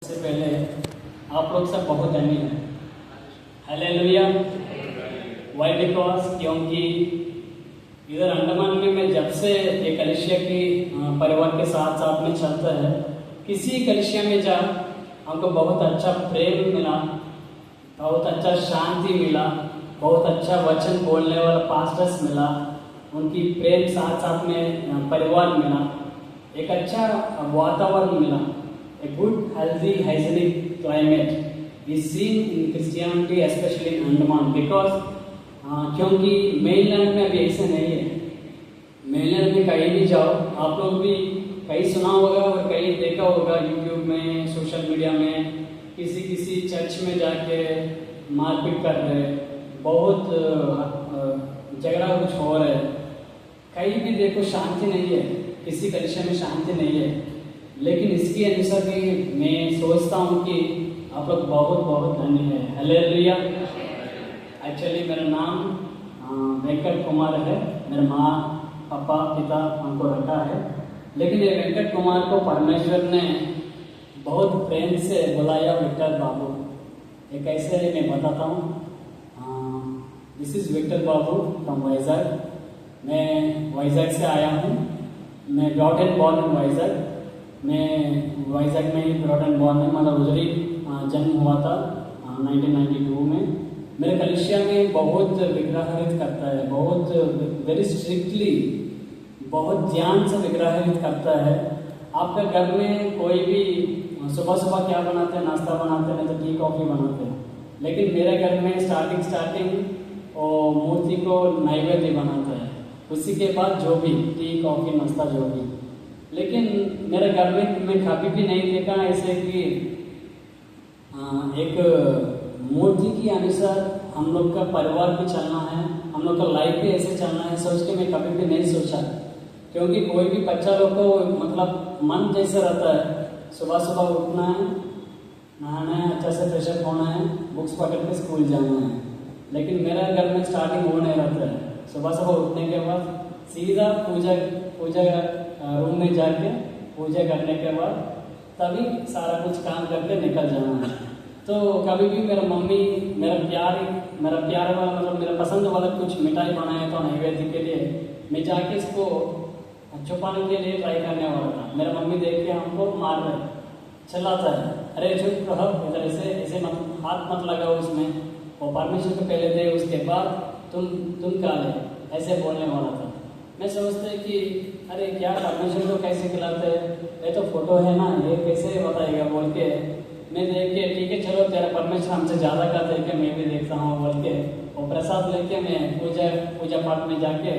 सबसे पहले आप लोग सब बहुत धनी हैं। हालेलुया। वाई बिकॉज क्योंकि इधर अंडमान में मैं जब से एक कलिसिया की परिवार के साथ साथ में चलता है, किसी कलिसिया में जा हमको बहुत अच्छा प्रेम मिला, बहुत अच्छा शांति मिला, बहुत अच्छा वचन बोलने वाला पास्टर्स मिला, उनकी प्रेम साथ साथ में परिवार मिला, एक अच्छा वातावरण मिला। A good, healthy, hygienic climate is seen in Christianity, especially in Andaman, because क्योंकि मेनलैंड में अभी ऐसे नहीं है। मेनलैंड में कहीं भी जाओ, आप लोग भी कहीं सुना होगा और कहीं देखा होगा यूट्यूब में, सोशल मीडिया में, किसी चर्च में जाके मारपीट कर रहे, बहुत झगड़ा कुछ हो रहा है। कहीं भी देखो शांति नहीं है, किसी कलिसिया में शांति नहीं है। लेकिन इसके अनुसार भी मैं सोचता हूँ कि आप लोग बहुत बहुत धन्य है। हालेलुया। एक्चुअली मेरा नाम वेंकट कुमार है। मेरे माँ पापा पिता हमको रखा है, लेकिन ये वेंकट कुमार को परमेश्वर ने बहुत प्रेम से बुलाया विक्टर बाबू। ये कैसे है मैं बताता हूँ। This is Victor Babu from Vizag. मैं वाइजैक से आया हूँ। मैं brought and born in Vizag. मैं वाइजैक में ही ब्रॉट एंड बॉर्न में, मतलब उधर ही जन्म हुआ था 1992 में। मेरे कलिसिया में बहुत विग्रहित करता है, बहुत वेरी स्ट्रिक्टली, बहुत ध्यान से विग्रहित करता है। आपका घर में कोई भी सुबह सुबह क्या बनाते हैं, नाश्ता बनाते हैं, तो टी कॉफ़ी बनाते हैं, लेकिन मेरे घर में स्टार्टिंग और मूर्ति को नैवेद्य बनाता है, उसी के बाद जो भी टी कॉफ़ी नाश्ता जो भी। लेकिन मेरे घर में मैं कभी भी नहीं देखा ऐसे कि एक मूर्ति के अनुसार हम लोग का परिवार भी चलना है, हम लोग का लाइफ भी ऐसे चलना है, सोच के मैं कभी भी नहीं सोचा। क्योंकि कोई भी बच्चा लोग को मतलब मन जैसे रहता है, सुबह सुबह उठना है, नहाना है, अच्छा से फ्रेशअप होना है, बुक्स पकड़ के स्कूल जाना है। लेकिन मेरा घर में स्टार्टिंग वो नहीं रहता है। सुबह सुबह उठने के बाद सीधा पूजा रूम में जाके पूजा करने के बाद तभी सारा कुछ काम करके निकल जाना है। तो कभी भी मेरा मम्मी मेरा प्यार वाला, मतलब मेरा पसंद वाला कुछ मिठाई बनाया तो नैवेद्य के लिए, मैं जाके इसको छुपाने के लिए ट्राई करने वाला था। मेरा मम्मी देख के हमको मार रहे, चिल्लाता है, अरे चुप रहो, इधर ऐसे मत हाथ मत लगाओ उसमें, वो परमिशन को पहले दे, उसके बाद तुम खा ले, ऐसे बोलने वाला था। मैं सोचते कि अरे क्या परमिशन को कैसे खिलाते हैं, ये तो फोटो है ना, ये कैसे बताएगा बोल के मैं देख के ठीक है चलो तेरा परमिशन हमसे ज़्यादा का देख के मैं भी देखता हूँ बोल के वो प्रसाद लेके मैं पूजा पाठ में जाके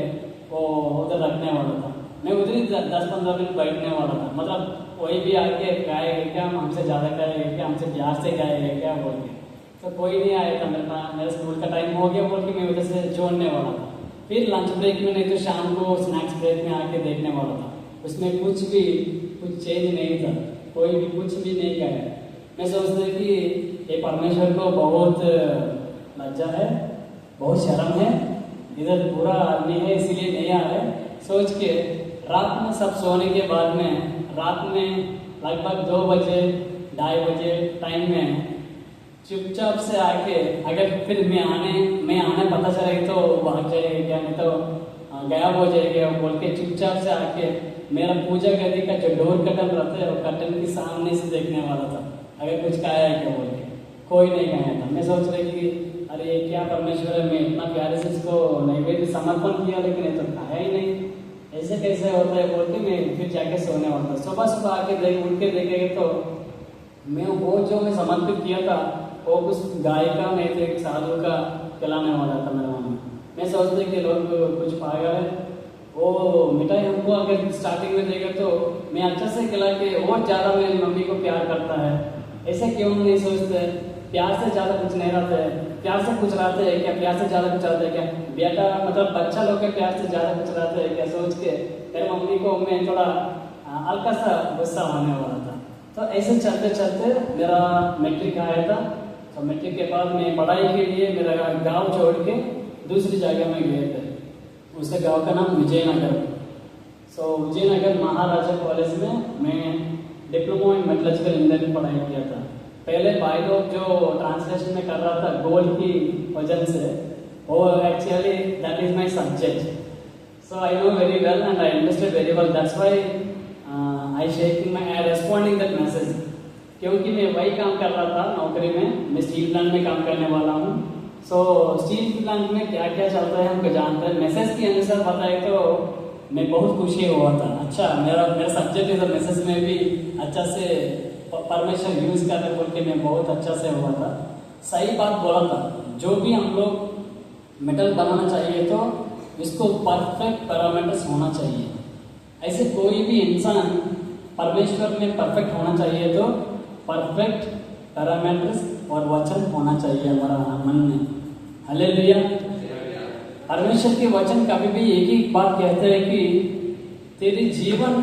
वो उधर रखने वाला था। मैं उधर ही 10-15 मिनट बैठने वाला था, मतलब कोई भी आके गाएगा क्या, हमसे ज़्यादा गाएगा क्या, हमसे प्यार से गाएगा क्या बोल के। तो कोई नहीं आया था। मेरा स्कूल का टाइम हो गया बोल के मैं उधर से छोड़ने वाला था। फिर लंच ब्रेक में नहीं तो शाम को स्नैक्स ब्रेक में आके देखने वाला था। उसमें कुछ चेंज नहीं था, कोई भी कुछ भी नहीं गाया। मैं सोचता कि ये परमेश्वर को बहुत लज्जा है, बहुत शर्म है, इधर पूरा आदमी है इसीलिए नहीं आ रहा है सोच के रात में सब सोने के बाद में, रात में लगभग 2 बजे 2:30 बजे टाइम में चुपचाप से आके, अगर फिर मैं आने पता चलेगा तो भाग जाएगा क्या, नहीं तो गायब हो जाएगा बोल के चुपचाप से आके मेरा पूजा गद्दी का जो डोर कटन रहता है वो कटन के सामने से देखने वाला था, अगर कुछ खाया है क्या बोल के। कोई नहीं खाया था। मैं सोच रही कि अरे क्या परमेश्वर है, मैं इतना प्यारे से इसको नैवेद्य समर्पण किया लेकिन ये तो खाया ही नहीं, ऐसे कैसे होता है बोल के मैं फिर जाके सोने वाला था। सुबह सुबह आके उठ के देखेंगे तो मैं वो जो मैं समर्पित किया था वो कुछ गाय का नहीं तो एक साधु का खिलाने वाला था मेरा मम्मी। मैं सोचते कि लोग कुछ पागल है, वो मिठाई हमको अगर स्टार्टिंग में देगा तो मैं अच्छा से खिला के और ज़्यादा मेरी मम्मी को प्यार करता है। ऐसे क्यों नहीं सोचते, प्यार से ज़्यादा कुछ नहीं रहता है, प्यार से कुछ रहते हैं क्या, प्यार से ज़्यादा कुछ रहता है क्या, बेटा मतलब बच्चा लोग के प्यार से ज़्यादा कुछ रहता है क्या सोच के मेरी मम्मी को मैं थोड़ा हल्का सा गुस्सा होने वाला था। तो ऐसे चलते चलते मेरा मैट्रिक आया था। तो मैट्रिक के बाद मैं पढ़ाई के लिए मेरा गाँव छोड़ के दूसरी जगह में गए थे। उसके गांव का नाम विजयनगर। विजयनगर महाराजा कॉलेज में मैं डिप्लोमा इन मेटलर्जिकल इंजीनियरिंग पढ़ाई किया था। पहले भाई लोग जो ट्रांसलेशन में कर रहा था गोल्ड की वजह से, वो actually that is my subject, so I know very well and I understand very well, that's why I shaking my I responding that message, क्योंकि मैं वही काम कर रहा था नौकरी में, मैं स्टील प्लांट में काम करने वाला हूँ। सो स्टील प्लांट में क्या क्या चलता है हमको जानते हैं। मैसेज के अनुसार बताए तो मैं बहुत खुशी हुआ था। अच्छा, मेरा सब्जेक्ट इस मैसेज में भी अच्छा से परमेश्वर यूज कर रहे बोल के मैं बहुत अच्छा से हुआ था। सही बात बोला था, जो भी हम लोग मेटल बनाना चाहिए तो इसको परफेक्ट पैरामीटर्स होना चाहिए। ऐसे कोई भी इंसान परमेश्वर में परफेक्ट होना चाहिए तो परफेक्ट पैरामीटर्स और वचन होना चाहिए हमारा मन में। हालेलुया। परमेश्वर के वचन कभी भी एक ही बात कहते हैं कि तेरे जीवन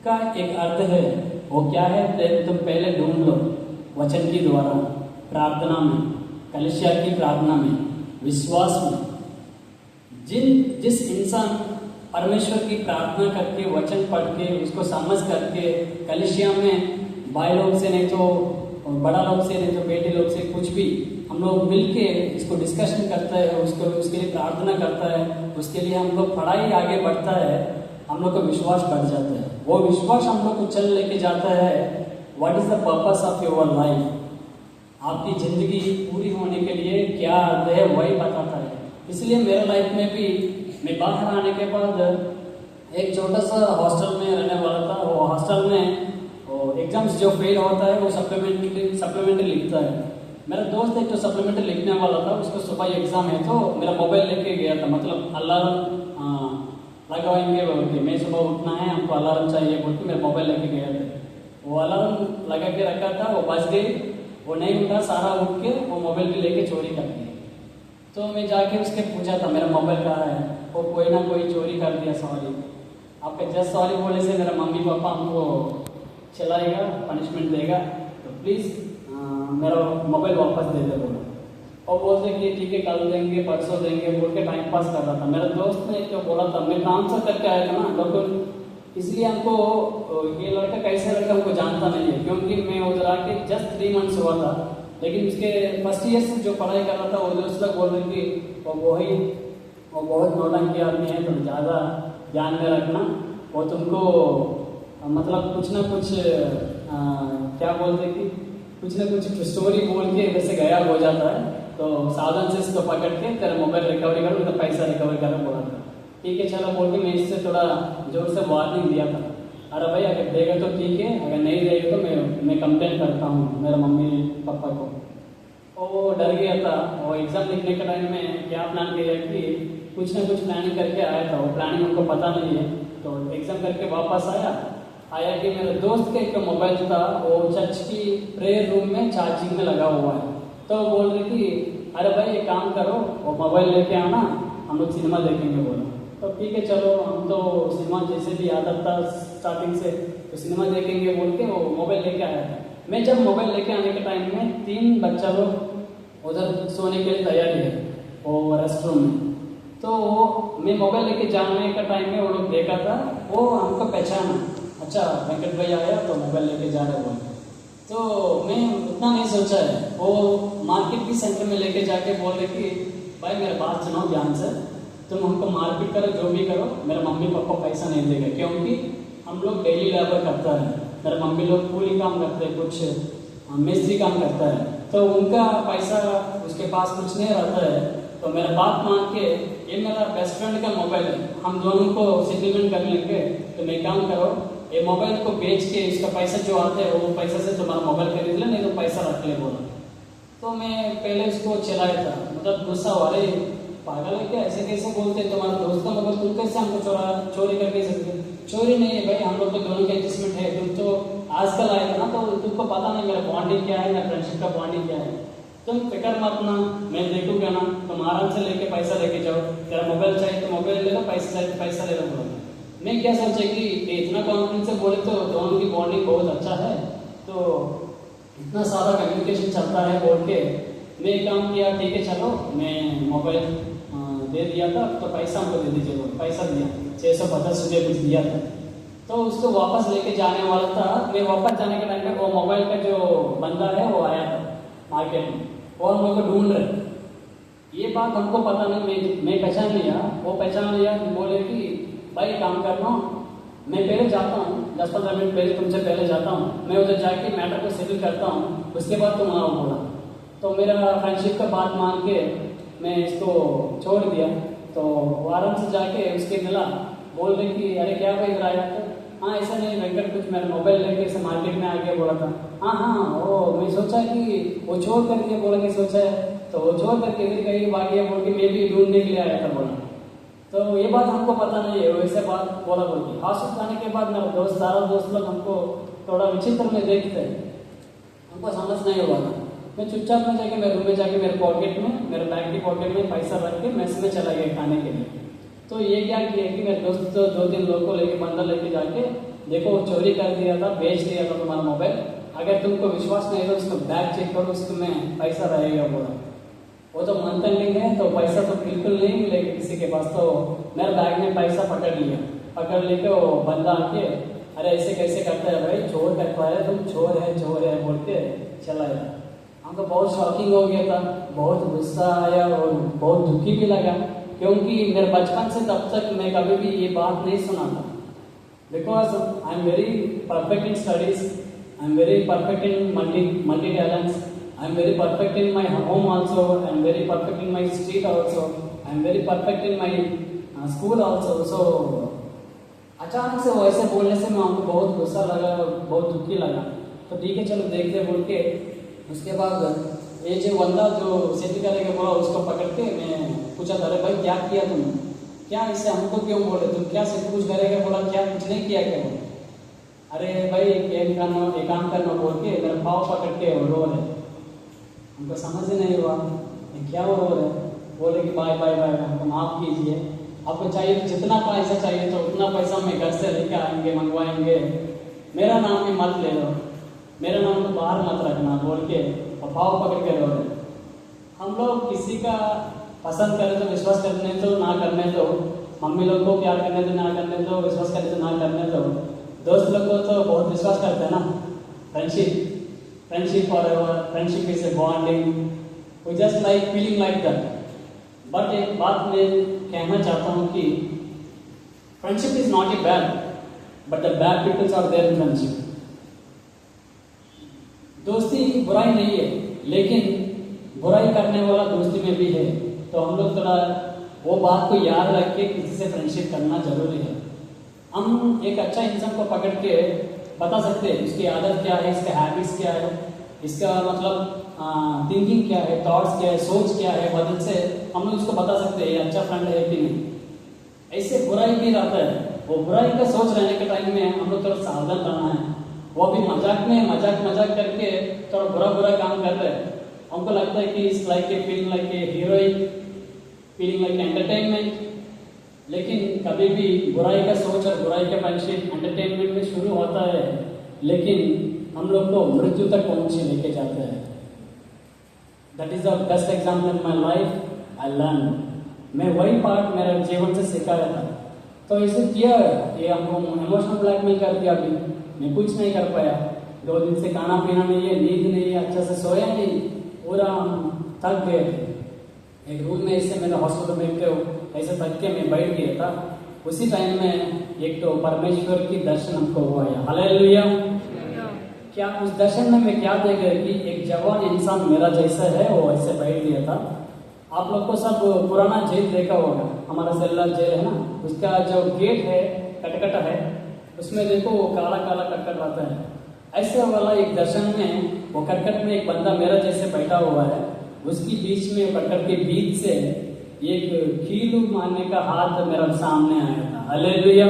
का एक अर्थ है, वो क्या है तुम पहले ढूंढ लो वचन के द्वारा, प्रार्थना में, कलीसिया की प्रार्थना में, विश्वास में। जिस इंसान परमेश्वर की प्रार्थना करके वचन पढ़ के उसको समझ करके कलीसिया में भाई लोग से नहीं तो बड़ा लोग से नहीं तो बेटे लोग से कुछ भी हम लोग मिलके इसको डिस्कशन करता है, उसके लिए प्रार्थना करता है, उसके लिए हम लोग पढ़ाई आगे बढ़ता है, हम लोग का विश्वास बढ़ जाता है। वो विश्वास हम लोग को चल लेके जाता है। What is the purpose of your life, आपकी जिंदगी पूरी होने के लिए क्या अर्थ है वही बताता है। इसलिए मेरे लाइफ में भी मैं बाहर आने के बाद एक छोटा सा हॉस्टल में रहने वाला था। वो हॉस्टल में एग्जाम्स जो फेल होता है वो सप्लीमेंट्री लिखता है। मेरा दोस्त एक तो सप्लीमेंट्री लिखने वाला था, उसको सुबह एग्जाम है तो मेरा मोबाइल लेके गया था, मतलब अलार्म लगाएंगे बोल के, मैं सुबह उठना है हमको अलार्म चाहिए बोल के मेरा मोबाइल लेके गया था। वो अलार्म लगा के रखा था, वो बज गई, वो नहीं उठा, सारा उठ के वो मोबाइल भी लेके चोरी कर दिया। तो मैं जाके उसके पूछा था मेरा मोबाइल कहाँ है, वो कोई ना कोई चोरी कर दिया, सॉरी। आपके जस्ट सॉरी बोले से मेरा मम्मी पापा हमको चलाएगा, पनिशमेंट देगा, तो प्लीज़ मेरा मोबाइल वापस दे दे बोलो। और बोलते कि ठीक है कल देंगे परसों देंगे बोल के टाइम पास कर रहा था। मेरा दोस्त ने तो बोला था, मैं काम से करके आया था ना डॉक्टर, इसलिए हमको ये लड़का कैसे लड़का हमको जानता नहीं है, क्योंकि मैं उधर आके जस्ट 3 मंथ्स हुआ था। लेकिन उसके फर्स्ट ईयर से जो पढ़ाई कर रहा था वो दोस्त लोग बोल रहे कि वो बहुत नौटंकी आदमी है, तुम ज़्यादा ध्यान में रखना, वो तुमको मतलब कुछ ना कुछ क्या बोलते कि कुछ ना कुछ स्टोरी बोल के वैसे गायब हो जाता है, तो सावधान से इसको पकड़ के तेरा मोबाइल रिकवरी करो, तो पैसा रिकवर करो बोला था। ठीक है चलो बोल के मैं इससे थोड़ा जोर से वार्निंग दिया था, अरे भाई अगर देगा तो ठीक है, अगर नहीं देगा तो मैं कंप्लेंट करता हूँ मेरे मम्मी पापा को। वो डर गया था। वो एग्ज़ाम लिखने के टाइम में क्या प्लान किया कि कुछ ना कुछ प्लानिंग करके आया था, वो प्लानिंग उनको पता नहीं है। तो एग्ज़ाम करके वापस आया कि मेरे दोस्त का एक मोबाइल था, वो चर्च की प्रेयर रूम में चार्जिंग में लगा हुआ है। तो वो बोल रही थी अरे भाई एक काम करो, वो मोबाइल लेके आना, हम लोग सिनेमा देखेंगे बोला। तो ठीक है चलो, हम तो सिनेमा जैसे भी आदत था स्टार्टिंग से, तो सिनेमा देखेंगे बोल के वो मोबाइल लेके आया था। मैं जब मोबाइल लेके आने के टाइम में 3 बच्चा लोग उधर सोने के लिए तैयारी है वो रेस्टरूम में। तो मैं मोबाइल लेके जाने का टाइम में वो लोग देखा था, वो हमको पहचाना, अच्छा वेंकट भाई आया तो मोबाइल लेके जा रहे बोल। तो मैं उतना नहीं सोचा है, वो मार्केट की सेंटर में लेके जाके बोल रहे कि भाई मेरे बात सुनो ध्यान से, तुम हमको मारपीट करो जो भी करो, मेरे मम्मी पापा पैसा नहीं देगा, क्योंकि हम लोग डेली लेबर करता है, मेरे मम्मी लोग पूरी काम करते हैं, कुछ मिस्त्री काम करता है, तो उनका पैसा उसके पास कुछ नहीं रहता है। तो मेरा बात मान के, ये मेरा बेस्ट फ्रेंड का मोबाइल है, हम दोनों को सेटलमेंट कर लेंगे, तो मैं काम करो ये मोबाइल को बेच के इसका पैसा जो आता है वो पैसा से तुम्हारा मोबाइल खरीद ले, नहीं तो पैसा रख ले बोला। तो मैं पहले उसको चलाया था, मतलब गुस्सा हुआ, अरे पागल है क्या, ऐसे कैसे बोलते हैं, तुम्हारा दोस्त का मोबाइल तुम कैसे हमको चोरी करके सकते? चोरी नहीं है भाई, हम लोग तो दोनों के एडजस्टमेंट है, तुम तो आजकल आए थे ना, तो तुमको पता नहीं मेरा बॉन्डिंग क्या है, मेरा फ्रेंडशिप का बॉन्डिंग क्या है, तुम फिक्र मत ना, मैं देखूंगा ना, तुम आराम से लेके पैसा लेके जाओ, तेरा मोबाइल चाहिए तो मोबाइल ले लो, पैसा चाहिए तो पैसा ले लो बोला। मैं क्या सोचा कि इतना कॉन्फिडेंस से बोले तो दोनों की बॉन्डिंग बहुत अच्छा है, तो इतना सारा कम्युनिकेशन चलता है बोल के मैं एक काम किया, ठीक है चलो मैं मोबाइल दे दिया था, तो पैसा हमको दे दीजिए बोल, पैसा दिया 650 रुपये कुछ दिया था। तो उसको वापस लेके जाने वाला था। मैं वापस जाने के टाइम पे वो मोबाइल का जो बंदा है वो आया था मार्केट में, वो हम लोग को ढूंढ रहे। ये बात हमको पता नहीं, मैं पहचान लिया, वो पहचान लिया, बोले कि भाई काम करना, मैं पहले जाता हूँ 10-15 मिनट पहले तुमसे पहले जाता हूँ, मैं उधर जाके मैटर को सेटल करता हूँ, उसके बाद तुम आओ बोला। तो मेरा फ्रेंडशिप का बात मान के मैं इसको छोड़ दिया। तो वो आराम से जाके उसके मिला, बोल रही कि अरे क्या भाई इधर आया? तो हाँ ऐसा नहीं, वेंकट कुछ मेरा मोबाइल लेके ऐसे मार्केट में आके बोला था। हाँ हाँ वो मैं सोचा कि वो छोड़ करके बोला कि सोचा है, तो वो छोड़ करके इधर कहीं भाग गया बोल के मैं भी ढूंढने के लिए आया था बोला। तो ये बात हमको पता नहीं है, वैसे बात बोला बोल के हॉस्टल जाने के बाद मेरा दोस्त सारा दोस्त लोग हमको थोड़ा विचित्र में देखते हैं, हमको समझ नहीं हुआ था। मैं चुपचाप में जाके मेरे रूम में जाके मेरे पॉकेट में, मेरे बैग की पॉकेट में पैसा रख के मेस में चला गया खाने के लिए। तो ये क्या किया कि मेरे दोस्त तो 2-3 लोग को लेके बंदा लेके जाके देखो वो चोरी कर दिया था, बेच दिया था तुम्हारा मोबाइल, अगर तुमको विश्वास नहीं है तो उसको बैग चेक करो, उसमें पैसा रहेगा बोला। वो तो मंथन लिंक है तो पैसा तो बिल्कुल नहीं मिलेगा किसी के पास। तो मेरे बैग में पैसा पकड़ लिया, पकड़ लेके वो बंदा आके अरे ऐसे कैसे करता है भाई, चोर करता है, तुम चोर है बोल के चला गया। हमको बहुत शॉकिंग हो गया था, बहुत गुस्सा आया और बहुत दुखी भी लगा, क्योंकि मेरे बचपन से तब तक मैं कभी भी ये बात नहीं सुना था। Because I am very perfect in studies, I am very perfect in multi talents, I am very perfect in my home also, I am very perfect in my street also, I am very perfect in my school also. So अचानक से वो ऐसे बोलने से मैं हमको बहुत गुस्सा लगा, बहुत दुखी लगा। तो ठीक है चलो देखते बोल के उसके बाद ये जो बंदा जो सेटिंग करेगा बोला, उसको पकड़ के मैं पूछा था अरे भाई क्या किया तुम, क्या इससे हमको क्यों बोले, तुम क्या सब कुछ करेगा बोला, क्या कुछ नहीं किया क्या बोला। अरे भाई एक काम करना बोल के मेरा पाँव पकड़ के रो रहे, हमको समझ ही नहीं हुआ क्या हो रहा है। बोले कि बाय बाय बाय, हमको माफ़ कीजिए, आपको चाहिए तो जितना पैसा चाहिए तो उतना पैसा मैं घर से लेकर आएंगे, मंगवाएंगे, मेरा नाम भी मत ले लो, मेरा नाम तो बाहर मत रखना बोल के पाँव पकड़ के रो रहे। हम लोग किसी का पसंद करें तो विश्वास करने तो ना करने दो, मम्मी लोग को प्यार करने तो ना करने दो, विश्वास करने तो ना करने दो, दोस्त लोग को तो बहुत विश्वास करते हैं ना। Friendship forever, friendship is a bonding, we just like feeling like that. But एक बात मैं कहना चाहता हूँ कि friendship is not a bad, but the bad people are there in friendship. दोस्ती बुराई नहीं है, लेकिन बुराई करने वाला दोस्ती में भी है। तो हम लोग थोड़ा वो बात को याद रख के किसी से फ्रेंडशिप करना जरूरी है। हम एक अच्छा इंसान को पकड़ के बता सकते हैं उसकी आदत क्या है, इसके हैबिट्स क्या है, इसका मतलब थिंकिंग क्या है, थॉट्स क्या है, सोच क्या है, वजह से हम लोग उसको बता सकते हैं ये अच्छा फ्रेंड है कि नहीं। ऐसे बुराई भी रहता है, वो बुराई का सोच रहने के टाइम में हम लोग थोड़ा सावधान रहना है। वो भी मजाक में मजाक करके थोड़ा बुरा काम कर रहे हैं, हमको लगता है कि it's like a feeling like a heroic, feeling like entertainment. लेकिन कभी भी बुराई का सोच और बुराई का फ्रेंडशिप एंटरटेनमेंट में शुरू होता है, लेकिन हम लोग को मृत्यु तक पहुंचे लेके जाते हैं। That is the best example in my life I learn. मैं वही पार्ट मेरे जीवन से सिखाया था। तो इसे किया ये हमको इमोशनल ब्लैकमेल कर दिया, अभी मैं कुछ नहीं कर पाया। 2 दिन से खाना पीना नहीं है, नींद नहीं है, अच्छा से सोया नहीं, पूरा थक गए थे। एक रूम में ऐसे मेरे हॉस्पिटल में ऐसे थक के मैं बैठ गया था। उसी टाइम में एक तो परमेश्वर की दर्शन हमको हुआ है, हालेलुया। क्या उस दर्शन में मैं क्या देख रही कि एक जवान इंसान मेरा जैसा है वो ऐसे बैठ गया था। आप लोग को सब पुराना जेल देखा होगा, हमारा सेल्युलर जेल है ना, उसका जो गेट है कटकटा है, उसमें देखो वो काला काला कटकट रहता है। ऐसे वाला एक दर्शन में वो कटकट में एक बंदा मेरा जैसे बैठा हुआ है, उसकी बीच में कटकट के बीच से एक कीलू मारने का हाथ मेरा सामने आया था, हालेलुया।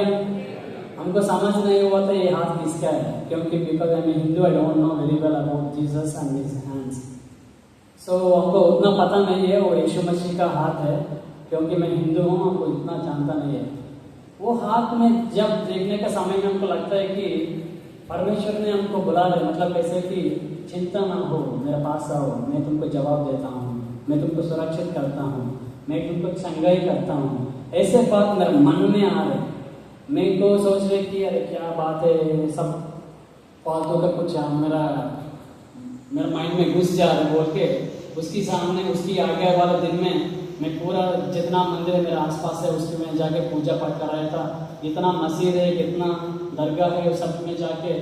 हमको समझ नहीं हुआ था ये हाथ किसका है, क्योंकि because I am Hindu, I don't know very well about Jesus and his hands. So हमको उतना पता नहीं है वो यीशु मसीह का हाथ है, क्योंकि मैं हिंदू हूँ, हमको इतना जानता नहीं है। वो हाथ में जब देखने का समय में हमको लगता है कि परमेश्वर ने हमको बुला रहे, मतलब कैसे कि चिंता ना हो, मेरे पास आओ, मैं तुमको जवाब देता हूँ, मैं तुमको सुरक्षित करता हूँ, मैं तुमको चंगाई करता हूँ। ऐसे बात मेरे मन में आ रहे। मैं को सोच रहे कि अरे क्या बात है, सब फालतू का कुछ मेरा मेरा माइंड में घुस जा रहा है बोल के उसकी सामने उसकी आगे वाला दिन में मैं पूरा जितना मंदिर है मेरे आसपास है उसके में जाके पूजा पाठ कराया था। इतना मस्जिद है, कितना दरगाह है, सब में जाके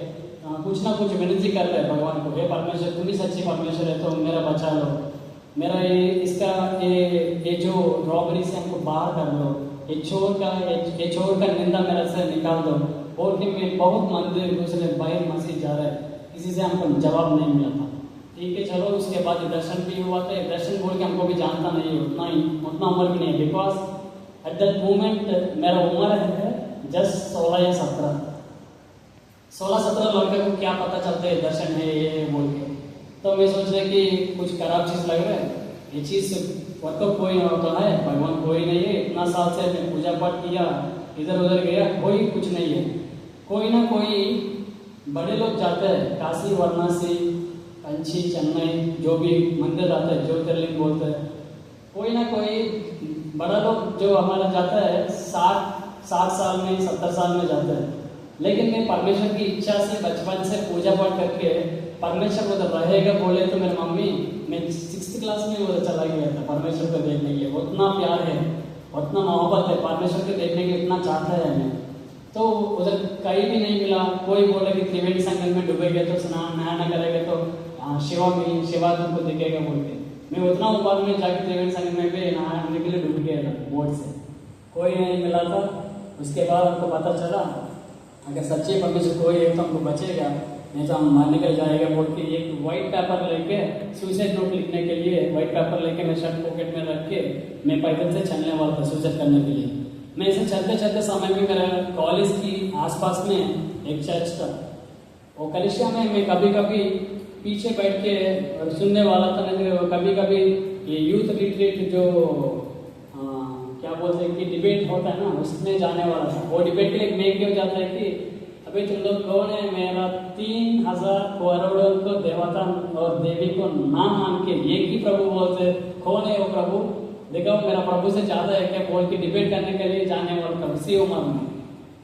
कुछ ना कुछ विनती कर रहे हैं भगवान को, हे परमेश्वर तुम ही सच्ची परमेश्वर है तो मेरा बचा लो, मेरा ये जो रॉबरी से हमको बाहर कर लो, ये चोर का निंदा मेरा से निकाल दो। और कि मैं बहुत मंदिर दूसरे बाहर मस्जिद जा रहा है, किसी से हमको जवाब नहीं मिला था। ठीक है चलो, उसके बाद दर्शन भी हुआ था। दर्शन बोल के हमको भी जानता नहीं है, उतना उम्र भी नहीं है, बिकॉज एट दैट मोमेंट मेरा उम्र है जस्ट 16 या 17 लड़के को क्या पता चलता है दर्शन है ये बोल के। तो मैं सोच रहा कि कुछ खराब चीज़ लग रहा है, ये चीज़ वर्कआउट कोई होता है, भगवान कोई नहीं है। इतना साल से मैं पूजा पाठ किया, इधर उधर गया, कोई कुछ नहीं है। कोई ना कोई बड़े लोग जाते हैं, काशी वाराणसी कंची चेन्नई जो भी मंदिर आता है ज्योतिर्लिंग बोलते हैं, कोई ना कोई बड़ा लोग जो हमारा जाता है 60 साल में 70 साल में जाता है। लेकिन मैं परमेश्वर की इच्छा से बचपन से पूजा पाठ करके परमेश्वर उधर रहेगा बोले तो मेरी मम्मी, मैं 6th क्लास में उधर चला गया था परमेश्वर को देखने के लिए। उतना प्यार है, उतना मोहब्बत है, परमेश्वर को देखने के लिए इतना चाहता है हमें। तो उधर कहीं भी नहीं मिला। कोई बोले कि त्रिवेणी संगम में डूबेगा तो स्नान नहाना करेगा तो शिवा तुमको दिखेगा बोल के। मैं उतना उम्र में जाके त्रिवेणी संगम में भी नहाने के लिए डूब गया था बोट से, कोई नहीं मिला था। उसके बाद हमको पता चला अगर सच्चे परमेश्वर कोई है तो हमको बचेगा, नहीं तो हम मार निकल जाएगा बोल के एक वाइट पेपर लेके सुसाइड नोट लिखने के लिए वाइट पेपर लेके मैं शर्ट पॉकेट में रख के मैं पैदल से चलने वाला था सुसाइड करने के लिए। मैं ऐसे चलते चलते समय में मेरा कॉलेज की आसपास में एक चर्च था, वो कलिसिया में मैं कभी कभी पीछे बैठ के सुनने वाला था। नहीं कभी कभी ये यूथ रिट्रीट जो क्या बोलते हैं कि डिबेट होता है ना, उसमें जाने वाला था। वो डिबेट के लिए मैं क्यों जाता है कि अभी तुम लोग कौन है, मेरा 3000 करोड़ों को देवता और देवी को नाम मान के एक ही प्रभु बोलते, कौन है वो प्रभु, देखो मेरा प्रभु से ज़्यादा है क्या बोल के डिबेट करने के लिए जाने वाला था उसी उम्र में।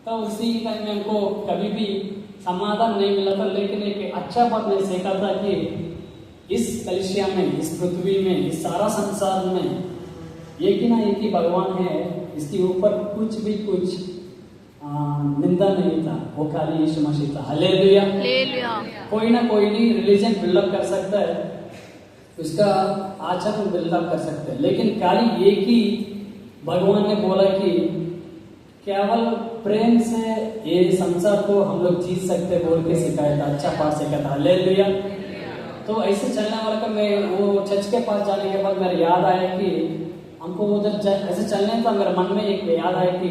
तो उसी टाइम में हमको कभी भी समाधान नहीं मिला था। लेकिन एक अच्छा बात मैं सीखा था कि इस कलिसिया में, इस पृथ्वी में, इस सारा संसार में एक ही ना एक ही भगवान है, इसके ऊपर कुछ भी कुछ निंदा नहीं था, वो खाली यीशु मसीह था। हालेलुया। कोई ना कोई नहीं रिलीजन बिल्डअप कर सकता है, उसका आचरण बिल्डअप कर सकते हैं, लेकिन खाली एक ही भगवान ने बोला कि केवल प्रेम से ये संसार को हम लोग जीत सकते बोल के सिखाया था, अच्छा पाठ सिखाया था। हालेलुया। तो ऐसे चलने वाला का मैं वो चर्च के पास जाने के बाद मेरे याद आया कि हमको उधर ऐसे चलने का मेरे मन में एक याद आया कि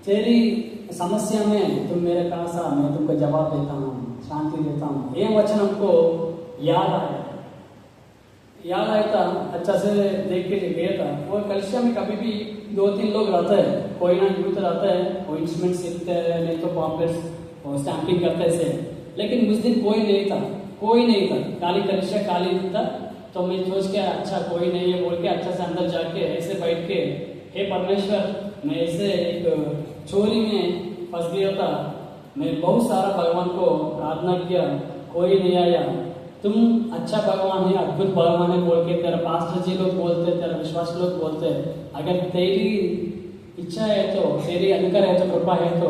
तेरी समस्या में तुम मेरे पास आ, मैं तुमको जवाब देता हूँ, शांति देता हूँ। ये वचन हमको याद आया था, अच्छा से देख के गया था। वो कलिसिया में कभी भी 2-3 लोग रहते हैं, कोई ना यूथ रहता है, वो इंस्ट्रूमेंट सीखते हैं, नहीं तो पॉम्पलेट्स और स्टैंपिंग करते से। लेकिन उस दिन कोई नहीं था, खाली कलिसिया खाली था। तो मैं सोच के अच्छा कोई नहीं है बोल के अच्छा से अंदर जाके ऐसे बैठ के, हे परमेश्वर मैं ऐसे एक चोरी में फंस गया था, मैं बहुत सारा भगवान को प्रार्थना किया, कोई नहीं आया। तुम अच्छा भगवान है, अद्भुत भगवान है बोल के तेरा पास्टर जी लोग बोलते, तेरा विश्वास लोग बोलते, अगर तेरी इच्छा है तो, तेरी अनुग्रह है तो, कृपा है तो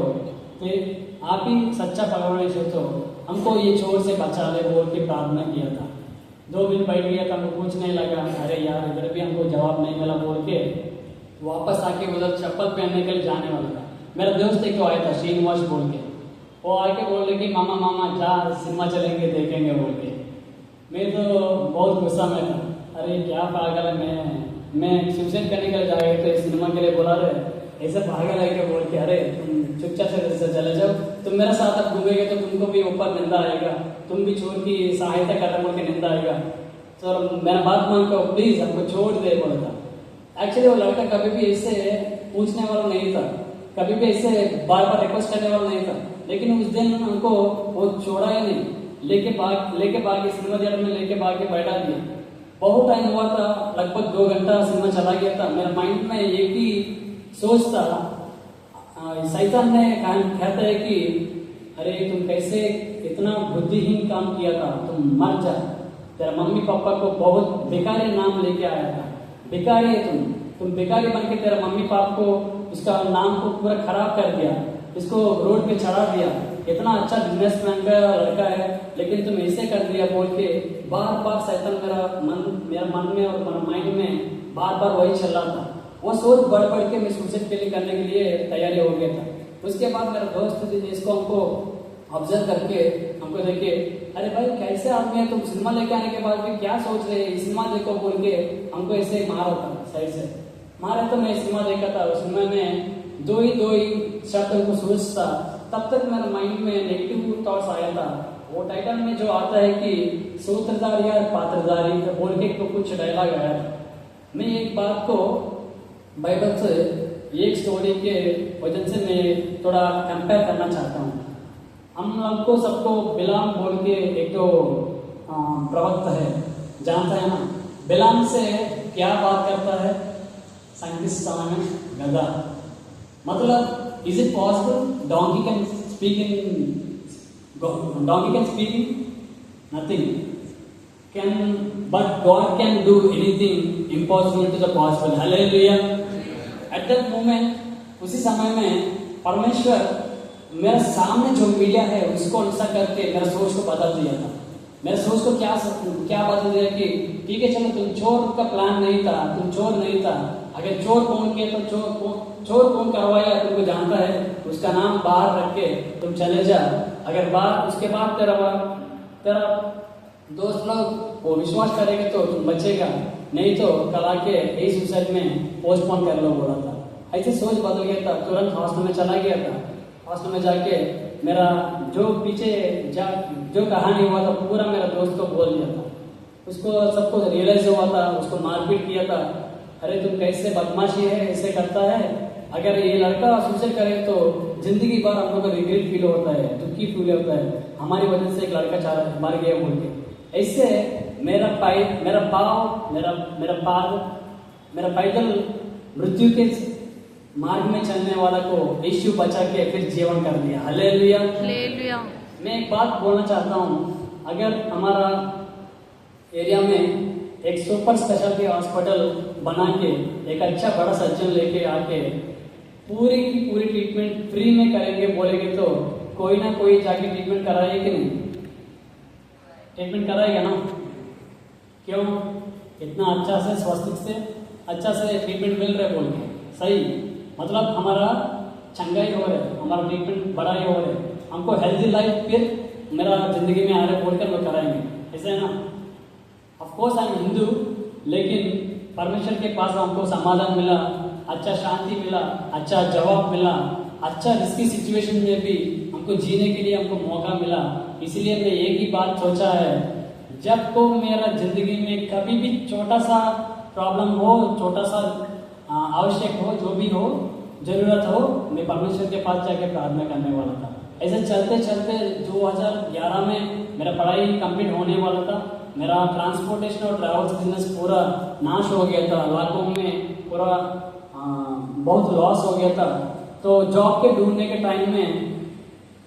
आप ही सच्चा भगवान है तो हमको ये चोर से बचा ले बोल के प्रार्थना किया था। 2 दिन बैठ गया था, हमको कुछ नहीं लगा, अरे यार इधर भी हमको जवाब नहीं मिला बोल के वापस आके उधर चप्पल पहनने के लिए जाने वाला था। मेरा दोस्त एक आया था श्रीनिवास बोल के, वो आके बोल रहे कि मामा जा सिनेमा चलेंगे देखेंगे बोल के। मैं तो बहुत गुस्सा में था, अरे क्या पागल है, मैं सुसाइड करने के लिए जाएगा तो सिनेमा के लिए बुला रहे, ऐसे पागल है क्या बोल के। अरे तुम चुपचाप से चले जाओ, तुम मेरे साथ अब घूमेंगे तो तुमको भी ऊपर निंदा आएगा, तुम भी चोर की सहायता कर रहे बोल के निंदा आएगा। तो मेरा बात मान को प्लीज हमको छोड़ दे बोला था। एक्चुअली वो लड़का कभी भी ऐसे पूछने वाला नहीं था, कभी भी ऐसे बार बार रिक्वेस्ट करने वाला नहीं था। लेकिन उस दिन हमको वो छोड़ा ही नहीं, लेके भाग सिनेमा थिएटर में लेके भाग के बैठा दिया। बहुत टाइम हुआ था, लगभग 2 घंटा सिनेमा चला गया था। मेरे माइंड में एक ही सोच था, शैतान ने कहता है कि अरे तुम कैसे इतना बुद्धिहीन काम किया था, तुम मर जा। तेरा मम्मी पापा को बहुत बेकारी नाम लेके आया था, बेकारी है तुम बेकारी बन के तेरा मम्मी पापा को उसका नाम को पूरा खराब कर दिया, इसको रोड पे चढ़ा दिया। इतना अच्छा बिजनेसमैन का लड़का है लेकिन तुम ऐसे कर दिया बोल के बार बार शैतान मेरा मन में और मेरा माइंड में बार बार वही चल रहा था। वो सोच बढ़ के मैं सुसाइड के लिए करने के लिए तैयारी हो गया था। उसके बाद मेरा दोस्त इसको हमको ऑब्जर्व करके हमको देखे, अरे भाई कैसे आदमी है तुम, सिनेमा लेके आने के बाद भी क्या सोच रहे हैं, सिनेमा देखो बोल के हमको ऐसे मारा था, साइड से मारा। तो मैं सिनेमा देखा था, उस सिनेमा में दो ही शब्द को सोचता, तब तक मेरे माइंड में नेगेटिव थॉट्स आया था। वो टाइटल में जो आता है कि सूत्रधारी या पात्रधारी बोल के तो कुछ डायलॉग आया था। मैं एक बात को बाइबल से एक स्टोरी के वजह से मैं थोड़ा कंपेयर करना चाहता हूँ। हम लोग को सबको बिलाम बोल के एक तो प्रवक्ता है, जानता है ना। बिलाम से क्या बात करता है, साइंटिस्ट समय में गधा, मतलब is it possible donkey can speak nothing can, but God can do anything impossible to the possible. Hallelujah. At that moment, उसी समय में परमेश्वर मेरे सामने जो मीडिया है उसको अनुसार करके मेरा सोच को बदल दिया था। मेरे सोच को क्या बदल दिया कि ठीक है चलो, तुम चोर का प्लान नहीं था, तुम चोर नहीं था। अगर चोर कौन किया तो चोर कौन करवाया तुमको जानता है, उसका नाम बाहर रख के तुम चले जा। अगर बाहर उसके बाद तेरा दोस्त लोग वो विश्वास करेंगे तो तुम बचेगा, नहीं तो कल आके यही सुसाइड में पोस्टपोन कर लो बोला था। ऐसे सोच बदल गया था। तुरंत हॉस्टल में चला गया था। हॉस्टल में जाके मेरा जो पीछे जो कहानी हुआ था पूरा मेरा दोस्त को बोल दिया था। उसको सबको रियलाइज हुआ था, उसको मारपीट किया था। अरे तुम कैसे बदमाशी है, ऐसे करता है। अगर ये लड़का सुसाइड करे तो जिंदगी भर हम लोग को रिग्रेट फील होता है, दुखी फील होता है, हमारी वजह से एक लड़का मर गया बोल के। ऐसे मेरा पैदल मृत्यु के मार्ग में चलने वाला को यीशु बचा के फिर जीवन कर दिया। हालेलुया। हालेलुया। मैं एक बात बोलना चाहता हूँ, अगर हमारा एरिया में एक सुपर स्पेशलिटी हॉस्पिटल बना के एक अच्छा बड़ा सर्जन लेके आके पूरी की पूरी ट्रीटमेंट फ्री में करेंगे बोलेंगे तो कोई ना कोई जाके ट्रीटमेंट कराएगा कि नहीं? ट्रीटमेंट कराएगा ना? क्यों? इतना अच्छा से स्वास्थ्य से अच्छा से ट्रीटमेंट मिल रहा है बोल के, सही मतलब हमारा चंगाई हो रहा है, हमारा ट्रीटमेंट बढ़ाई हो रहा है, हमको हेल्दी लाइफ फिर मेरा जिंदगी में आ रहा है बोलकर लोग कराएंगे, ऐसा है ना। Of course I am Hindu, लेकिन परमेश्वर के पास हमको समाधान मिला, अच्छा शांति मिला, अच्छा जवाब मिला, अच्छा रिस्की सिचुएशन में भी हमको जीने के लिए हमको मौका मिला। इसलिए मैं एक ही बात सोचा है, जब को मेरा जिंदगी में कभी भी छोटा सा प्रॉब्लम हो, छोटा सा आवश्यक हो, जो भी हो, जरूरत हो, मैं परमेश्वर के पास जाकर प्रार्थना करने वाला था। ऐसे चलते चलते 2011 में मेरा पढ़ाई कंप्लीट होने वाला था। मेरा ट्रांसपोर्टेशन और ट्रैवल्स बिजनेस पूरा नाश हो गया था, लाखों में पूरा बहुत लॉस हो गया था। तो जॉब के ढूंढने के टाइम में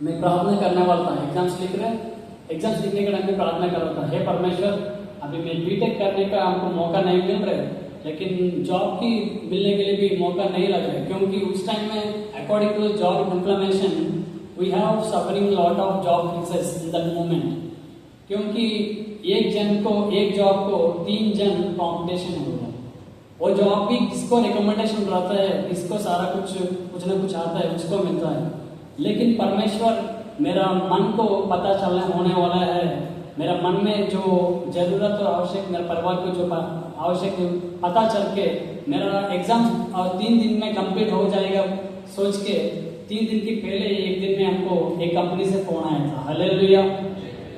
मैं प्रार्थना करने वाला था। एग्जाम्स लिखने के टाइम में प्रार्थना कर रहा था, हे परमेश्वर, अभी मैं बीटेक करने का हमको मौका नहीं मिल रहा है, लेकिन जॉब की मिलने के लिए भी मौका नहीं लग रहा है, क्योंकि उस टाइम में according to job implementation we have suffering lot of job fixes in that moment, क्योंकि एक जॉब को 3 जन कॉम्पिटिशन हो रहा है। वो जॉब भी किसको रिकमेंडेशन रहता है, किसको सारा कुछ ना कुछ आता है, उसको मिलता है। लेकिन परमेश्वर मेरा मन को पता चलने होने वाला है, मेरा मन में जो जरूरत और आवश्यक, मेरे परिवार को जो आवश्यक पता चल के मेरा एग्जाम 3 दिन में कंप्लीट हो जाएगा सोच के 3 दिन की पहले एक दिन में हमको एक कंपनी से फोन आया था। हालेलुया।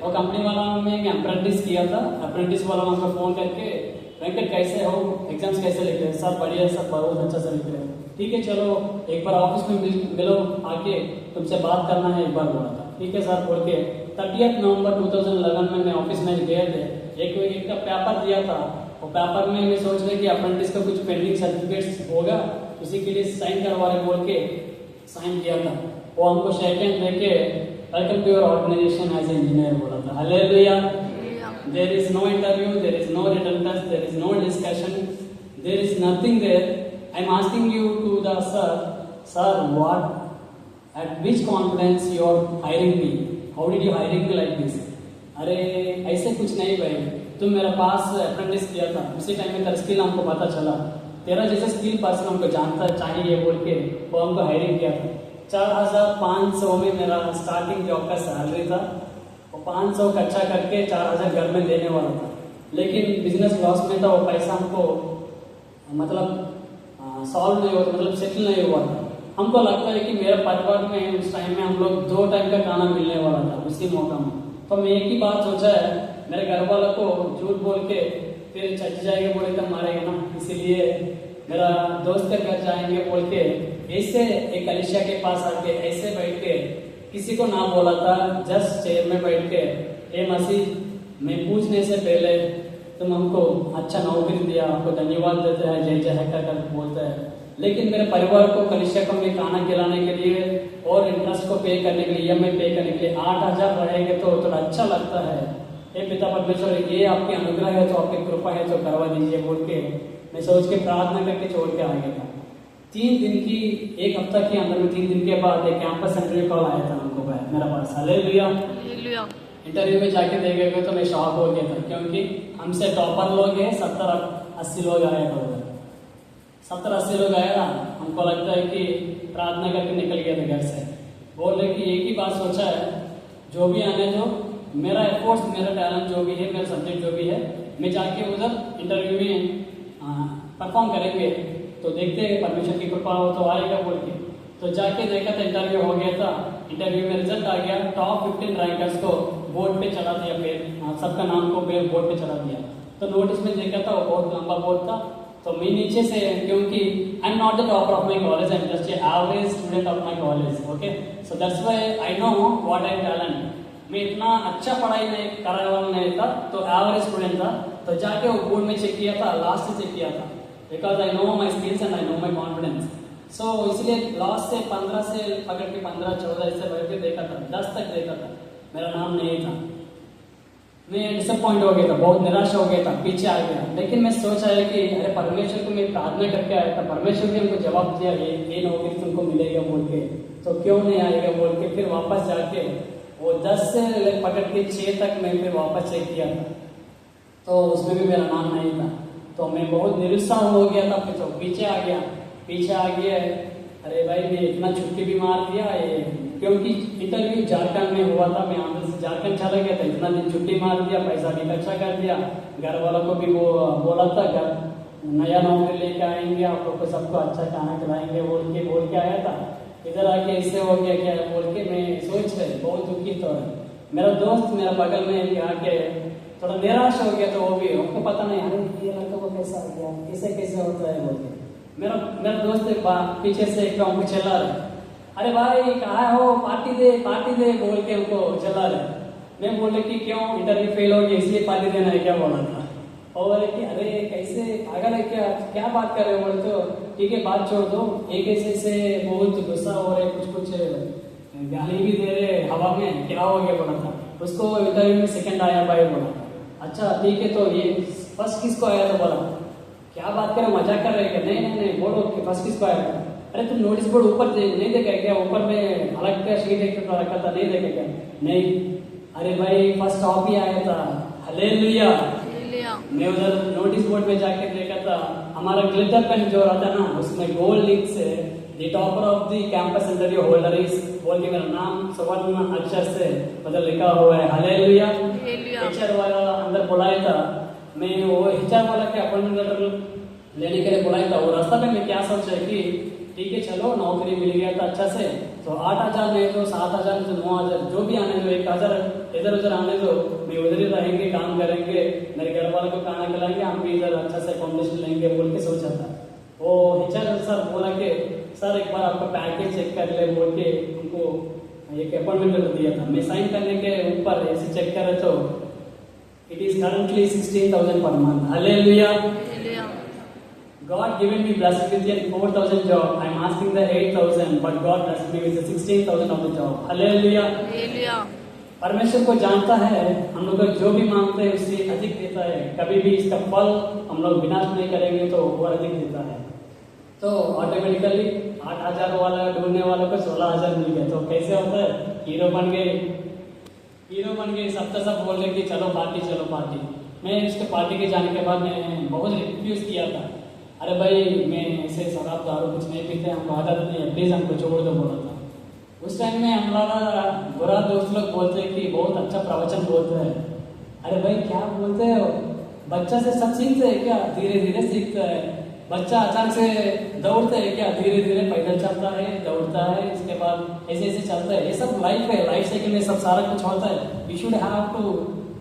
और कंपनी वाला में अप्रेंटिस किया था। अप्रेंटिस वाला हमको फोन करके, वेंकट कैसे हो, एग्जाम्स कैसे लिख रहे हैं? सर बढ़िया, सब बहुत अच्छा से लिख रहे हैं। ठीक है चलो एक बार ऑफिस में मिलो, आके तुमसे बात करना है एक बार बोला था। ठीक है सर बोल के 30 नवंबर 2011 में मैं ऑफिस में गए थे। एक का पेपर दिया था, और पेपर में मैं सोच रहे कि अप्रेंटिस का कुछ पेंडिंग सर्टिफिकेट्स होगा, उसी के लिए साइन करवा रहे बोल के साइन किया था, वो हमको शेक हैंड देके welcome to your organization as engineer बोला था। Hallelujah. There is no interview, there is no written test, there is no discussion, there is nothing there. I am asking you to the sir what at which confidence you are hiring me, how did you hiring me like this? अरे ऐसे कुछ नहीं भाई, तुम मेरे पास apprentice किया था, उसी टाइम में तेरा स्किल हमको पता चला, तेरा जैसे स्किल पर्सन हमको जानता चाहिए बोल के वो हमको हायरिंग किया था। 4,500 में मेरा स्टार्टिंग जॉब का सैलरी था, वो 500 कच्चा करके 4,000 घर में देने वाला था, लेकिन बिजनेस लॉस में था, वो पैसा हमको मतलब सॉल्व नहीं हुआ, मतलब सेटल नहीं हुआ था। हमको लगता है कि मेरे परिवार में उस टाइम में हम लोग 2 टाइम का खाना मिलने वाला था उसी मौका में, तो मैं एक ही बात सोचा है, मेरे घर वालों को झूठ बोल के फिर चच जाएंगे बोले तो मारेगा ना, इसीलिए मेरा दोस्त के घर जाएंगे बोल के ऐसे एक अलिशा के पास आके ऐसे बैठ के किसी को ना बोला था, जस्ट चेयर में बैठ के, ए मसीह मैं पूछने से पहले तुम हमको अच्छा नौकरी दिया, आपको धन्यवाद देते हैं, जय जय कर बोलते हैं, लेकिन मेरे परिवार को कलिसिया को में खाना खिलाने के लिए और इंटरेस्ट को पे करने के लिए, ईएमआई पे करने के लिए 8,000 रहेंगे तो थोड़ा अच्छा लगता है। हे पिता परमेश्वर, ये आपकी अनुग्रह है तो आपकी कृपा है तो करवा दीजिए बोल के मैं सोच के प्रार्थना करके छोड़ के आ गया था। 3 दिन की, 1 हफ्ता के अंदर में 3 दिन के बाद एक कैंपस इंटरव्यू कॉल आया था हमको मेरा पास। हालेलुया। इंटरव्यू में जाके देखे तो मैं शॉक हो गया था, क्योंकि हमसे टॉपर लोग हैं, 70-80 लोग आए थे उधर, 70-80 लोग आया ना, हमको लगता है कि प्रार्थना करके निकल गया था घर से। बोल रहे कि एक ही बात सोचा है, जो भी आने दो, मेरा एफर्ट्स, मेरा टैलेंट जो भी है, मेरा सब्जेक्ट जो भी है, मैं जाके उधर इंटरव्यू में परफॉर्म करेंगे, तो देखते हैं परमेश्वर की कृपा हो तो आएगा बोल के। तो जाके देखा था, इंटरव्यू हो गया था, इंटरव्यू में रिजल्ट आ गया, टॉप 15 रैंकर्स को बोर्ड पे चढ़ा दिया, फिर सबका नाम को बोर्ड पे चढ़ा दिया। तो नोटिस में देखा था, वो बहुत लंबा बोर्ड था, तो मैं नीचे से, क्योंकि I am not the topper of my college, I am just a average student of my college, okay, so that's why I know what I talent. मैं इतना अच्छा पढ़ाई नहीं कराने वाला नहीं था, तो एवरेज स्टूडेंट था, तो जाके वो बोर्ड में चेक किया था, लास्ट से चेक किया था, because I know my skills and I know my confidence. So इसलिए लास्ट से 15 से पकड़ के 15-14 ऐसे बैठ के देखा था, 10 तक देखा था, मेरा नाम नहीं था। मैं डिसअपॉइंट हो गया था, बहुत निराश हो गया था, पीछे आ गया। लेकिन मैं सोचा है कि अरे परमेश्वर को मैं प्रार्थना करके आया था, परमेश्वर ने हमको जवाब दिया, ये नौकरी तुमको मिलेगा बोल के, तो क्यों नहीं आएगा बोल के फिर वापस जाके वो 10 से पकड़ के 6 तक मैं फिर वापस चेक किया था, तो उसमें भी मेरा नाम नहीं था। तो मैं बहुत निरुत्साह हो गया था, फिर तो पीछे आ गया। अरे भाई मैं इतना छुट्टी भी मार दिया, क्योंकि इंटरव्यू झारखंड में हुआ था, मैं आंध्र से झारखंड चला गया था, इतना दिन छुट्टी मार दिया, पैसा भी खर्चा कर दिया, घर वालों को भी वो बोला था घर नया नौकरी लेके आएंगे, आप लोग को सबको अच्छा खाना खिलाएंगे बोल के आया था। इधर आके ऐसे हो गया क्या बोल के मैं सोच रहे, बहुत दुखी तो है। मेरा दोस्त मेरा बगल में आके थोड़ा निराश हो गया, तो वो भी हमको पता नहीं, अरे ये लड़का को कैसा आ गया, कैसे होता है बोल के। मेरा दोस्त पीछे से एक हमको चला रहे, अरे भाई कहाँ हो, पार्टी दे बोल के हमको चला रहे। मैं बोले कि क्यों, इंटरव्यू फेल हो गया इसलिए पार्टी देना है क्या बोला था। और बोले कि अरे कैसे पागल है क्या बात कर रहे हो बोले, तो ठीक है बात छोड़ दो, एक ऐसे से बहुत गुस्सा हो रहे, कुछ गाली भी दे रहे हवा में, क्या हो गया बोला था। उसको इंटरव्यू में 2nd आया भाई बोला था। अच्छा ठीक है, तो ये फर्स्ट किसको आया था बोला, क्या बात कर रहे, मजाक कर रहे क्या, नहीं बोलो कि फर्स्ट किसको आया था। अरे तुम नोटिस बोर्ड ऊपर नहीं देखा क्या, ऊपर में अलग का शीट एक रखा था, नहीं देखा क्या, नहीं, अरे भाई फर्स्ट टॉप ही आया था। हालेलुया। मैं उधर नोटिस बोर्ड में जाके देखा था, हमारा ग्लिटर पेन जो रहता ना, उसमें गोल्ड लिंक से the topper of the campus interview holder is बोल के मेरा नाम स्वर्ण अक्षर से मतलब लिखा हुआ है। हालेलुया। एचआर वाला अंदर बुलाया था, मैं वो एचआर वाला के अपॉइंटमेंट लेटर लेने के लिए बुलाया था। वो रास्ता पे मैं क्या सोचा कि ठीक है चलो नौकरी मिल गया था अच्छा से, तो 8,000 नहीं तो 7,000 नहीं तो 9,000 जो भी आने दो, 1,000 इधर उधर आने दो, मैं उधर ही रहेंगे, काम करेंगे, मेरे घर वालों को खाना खिलाएंगे, हम भी इधर अच्छा से अकोमोडेशन लेंगे बोल के सोचा था। वो एचआर सर बोला कि सर एक बार आपका पैकेज चेक कर ले बोल के हमको एक अपॉइंटमेंट लेटर दिया था। मैं साइन करने के ऊपर ऐसे चेक करे तो it is currently 16,000 per month. Hallelujah. God given me blessed with the 4,000 job. I'm asking the 8,000, but God blessed me with the 16,000 of the job. Hallelujah. Hallelujah. परमेश्वर को जानता है हम लोग जो भी मांगते हैं उससे अधिक देता है। कभी भी इसका फल हम लोग विनाश नहीं करेंगे तो वो अधिक देता है। तो ऑटोमेटिकली 8,000 वाला ढूंढने वालों को 16,000 मिल गया। तो कैसे होता है? हीरो बन गए सब बोल रहे कि चलो पार्टी। मैं उसके पार्टी के जाने के बाद मैंने बहुत रिफ्यूज किया था। अरे भाई मैं ऐसे शराब दारू कुछ नहीं पीते, हमको आदत नहीं है, प्लीज हमको छोड़ दो बोला था। उस टाइम में हमारा बुरा दोस्त लोग बोलते हैं कि बहुत अच्छा प्रवचन बोलते हैं। अरे भाई क्या बोलते हो? बच्चा से सब सीखते हैं क्या? धीरे धीरे सीखता है। बच्चा अचानक से दौड़ते है क्या? धीरे धीरे पैदल चलता है, दौड़ता है, इसके बाद ऐसे ऐसे चलता है। ये सब लाइफ है, लाइफ साइकिल में सब सारा कुछ होता है। You should have to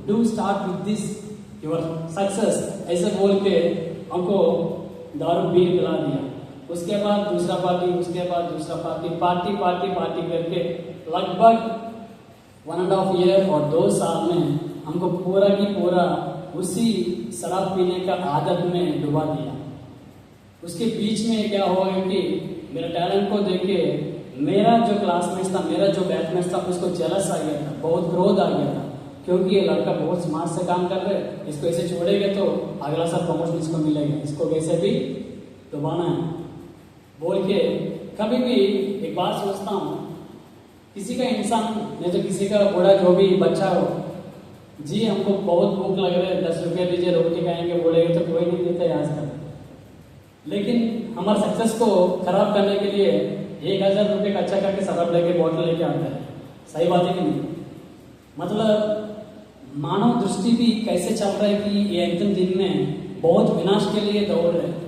do start with this your success, ऐसे बोल के हमको दारू बीर पिला दिया। उसके बाद दूसरा पार्टी, उसके बाद दूसरा पार्टी करके लगभग 1.5 ईयर और 2 साल में हमको पूरा की पूरा उसी शराब पीने का आदत में डुबा दिया। उसके बीच में क्या हुआ कि मेरे टैलेंट को देख के मेरा जो क्लासमेट था, मेरा जो बैचमेट था, उसको जेलस आ गया था, बहुत क्रोध आ गया था, क्योंकि ये लड़का बहुत स्मार्ट से काम कर रहे, इसको ऐसे छोड़ेंगे तो अगला साल प्रमोशन इसको मिलेगा, इसको कैसे भी दबाना है बोल के। कभी भी एक बात सोचता हूँ, किसी का इंसान नहीं तो किसी का बूढ़ा जो भी बच्चा हो, जी हमको बहुत भूख लग रहा है, 10 रुपये दीजिए रोटी खाएंगे बोलेंगे तो कोई नहीं देता है आजकल। लेकिन हमारे सक्सेस को खराब करने के लिए 1,000 रुपये का अच्छा करके शराब लेके बॉटल लेके आता है। सही बात है कि नहीं? मतलब मानव दृष्टि भी कैसे चल रहा है कि ये अंतिम दिन में बहुत विनाश के लिए दौड़ रहे हैं।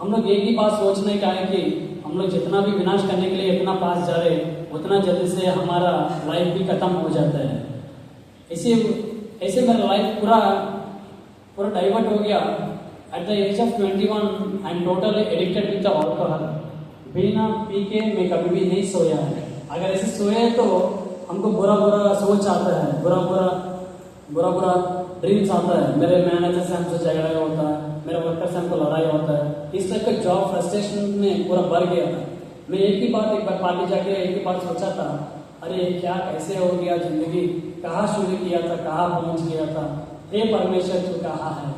हम लोग एक ही बात सोचने का है कि हम लोग जितना भी विनाश करने के लिए इतना पास जा रहे उतना जल्दी से हमारा लाइफ भी खत्म हो जाता है। ऐसे मेरा लाइफ पूरा डाइवर्ट हो गया। At the age of 21 I am totally addicted with the alcohol. बिना पी के मैं कभी भी नहीं सोया है। अगर ऐसे सोए तो हमको बुरा सोच आता है, बुरा ड्रीम्स आता है। मेरे मैनेजर से हमसे झगड़ा होता है, मेरे वर्कर से हमको लड़ाई होता है। इस टाइप का जॉब फ्रस्ट्रेशन में पूरा बढ़ गया था। मैं एक बार पार्टी जाके एक ही बार सोचा था, अरे क्या कैसे हो गया जिंदगी, कहाँ शुरू किया था, कहाँ पहुंच गया था, हे परमेश्वर तू कहाँ है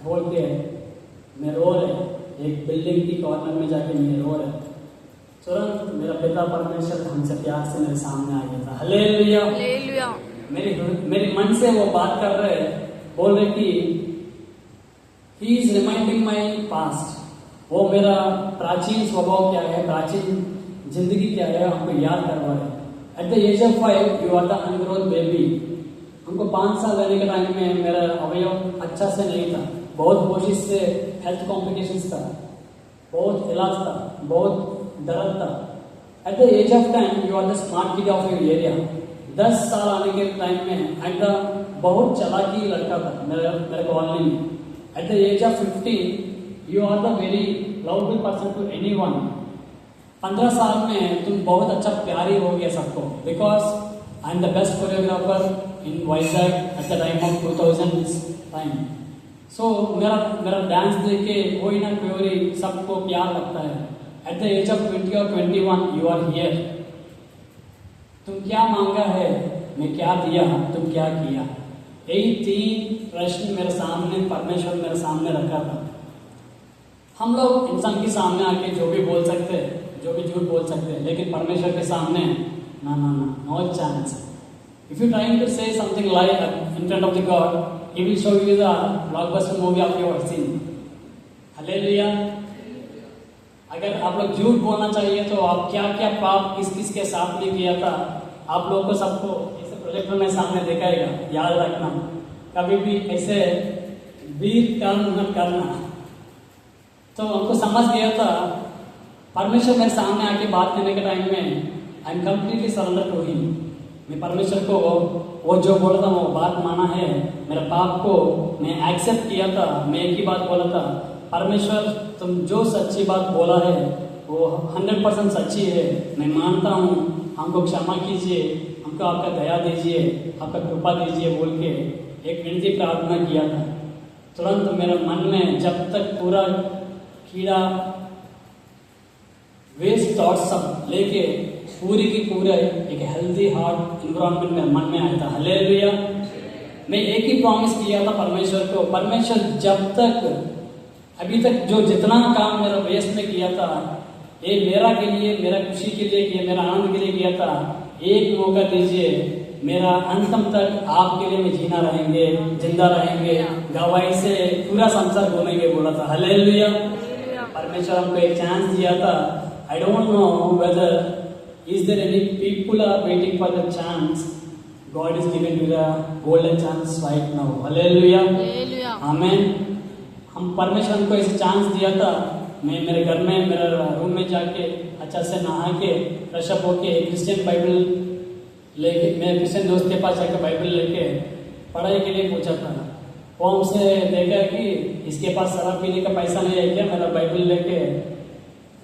बोल के मैं रो रहे। एक बिल्डिंग की कॉर्नर में जाके मैं रो रहे। तुरंत मेरा पिता परमेश्वर हमसे प्यार से मेरे सामने आ गया था। हालेलुया। हालेलुया। मेरे मन से वो बात कर रहे, बोल रहे कि he is reminding my past. वो मेरा प्राचीन स्वभाव क्या है, प्राचीन जिंदगी क्या है, हमको याद करवा रहे। At the age of 5 you are the ungrown baby. हमको 5 साल रहने के टाइम में मेरा अवयव अच्छा से नहीं था, बहुत कोशिश से हेल्थ कॉम्प्लिकेशंस था, बहुत इलाज था, बहुत दर्द था। At the age of 10 you are the smart kid of your area. 10 साल आने के टाइम में एंड बहुत चालाकी लड़का था मेरे कॉलोनी में। At the age of 15 you are the very loveful person to anyone. 15 साल में तुम बहुत अच्छा प्यारी हो गया सबको, because I am the best choreographer in Vizag at the time of 2000 time. So मेरा डांस देख के कोई ना कोई सबको प्यार लगता है। एट द एज ऑफ 20 और 21 यू आर हियर। तुम क्या मांगा है, मैं क्या दिया, तुम क्या किया। यही 3 प्रश्न मेरे सामने परमेश्वर मेरे सामने रखा था। हम लोग इंसान के सामने आके जो भी बोल सकते हैं, जो भी झूठ बोल सकते हैं, लेकिन परमेश्वर के सामने no chance. If you trying to say something like in front of the God, he will show you the blockbuster movie of your scene. Hallelujah. अगर आप लोग झूठ बोलना चाहिए तो आप क्या क्या पाप किस के साथ नहीं किया था, आप लोगों को सबको ऐसे प्रोजेक्टर में सामने दिखाएगा। याद रखना, कभी भी ऐसे वीर कर्म मत करना। तो हमको समझ गया था, परमेश्वर मेरे सामने आके बात करने के टाइम में I am completely surrender to him. मैं परमेश्वर को वो जो बोला था वो बात माना है, मेरे पाप को मैं एक्सेप्ट किया था। मैं एक ही बात बोला था, परमेश्वर तुम जो सच्ची बात बोला है वो 100% सच्ची है, मैं मानता हूँ, हमको क्षमा कीजिए, हमको आपका दया दीजिए, आपका कृपा दीजिए बोल के एक विनती प्रार्थना किया था। तुरंत मेरे मन में जब तक पूरा कीड़ा वेस्ट थॉट्स सब लेके पूरी की पूरा एक हेल्दी हार्ट इन्वायरमेंट में मन में आया था। हालेलुया। मैं एक ही प्रॉमिस किया था परमेश्वर को, परमेश्वर जब तक अभी तक जो जितना काम मेरा वेस्ट में किया था, ये मेरा के लिए, मेरा खुशी के लिए किया, मेरा आनंद के लिए किया था, एक मौका दीजिए, मेरा अंतम तक आपके लिए मैं जीना रहेंगे, जिंदा रहेंगे, गवाही से पूरा संसार घूमेंगे बोला था। हालेलुया। परमेश्वर हमको एक चांस दिया था। I don't know whether is there any people are waiting for the chance, God is giving you the golden chance right now. Hallelujah. Amen. हम परमेश्वर हमको ऐसे चांस दिया था। मैं मेरे घर में, मेरे रूम में जाके अच्छा से नहा के फ्रेश अप होके क्रिश्चियन बाइबल लेके, मेरे क्रिश्चियन दोस्त के पास जाकर बाइबल लेके पढ़ाई के लिए पूछा था। वो हमसे देखा कि इसके पास शराब पीने का पैसा नहीं है क्या, मेरा बाइबल लेके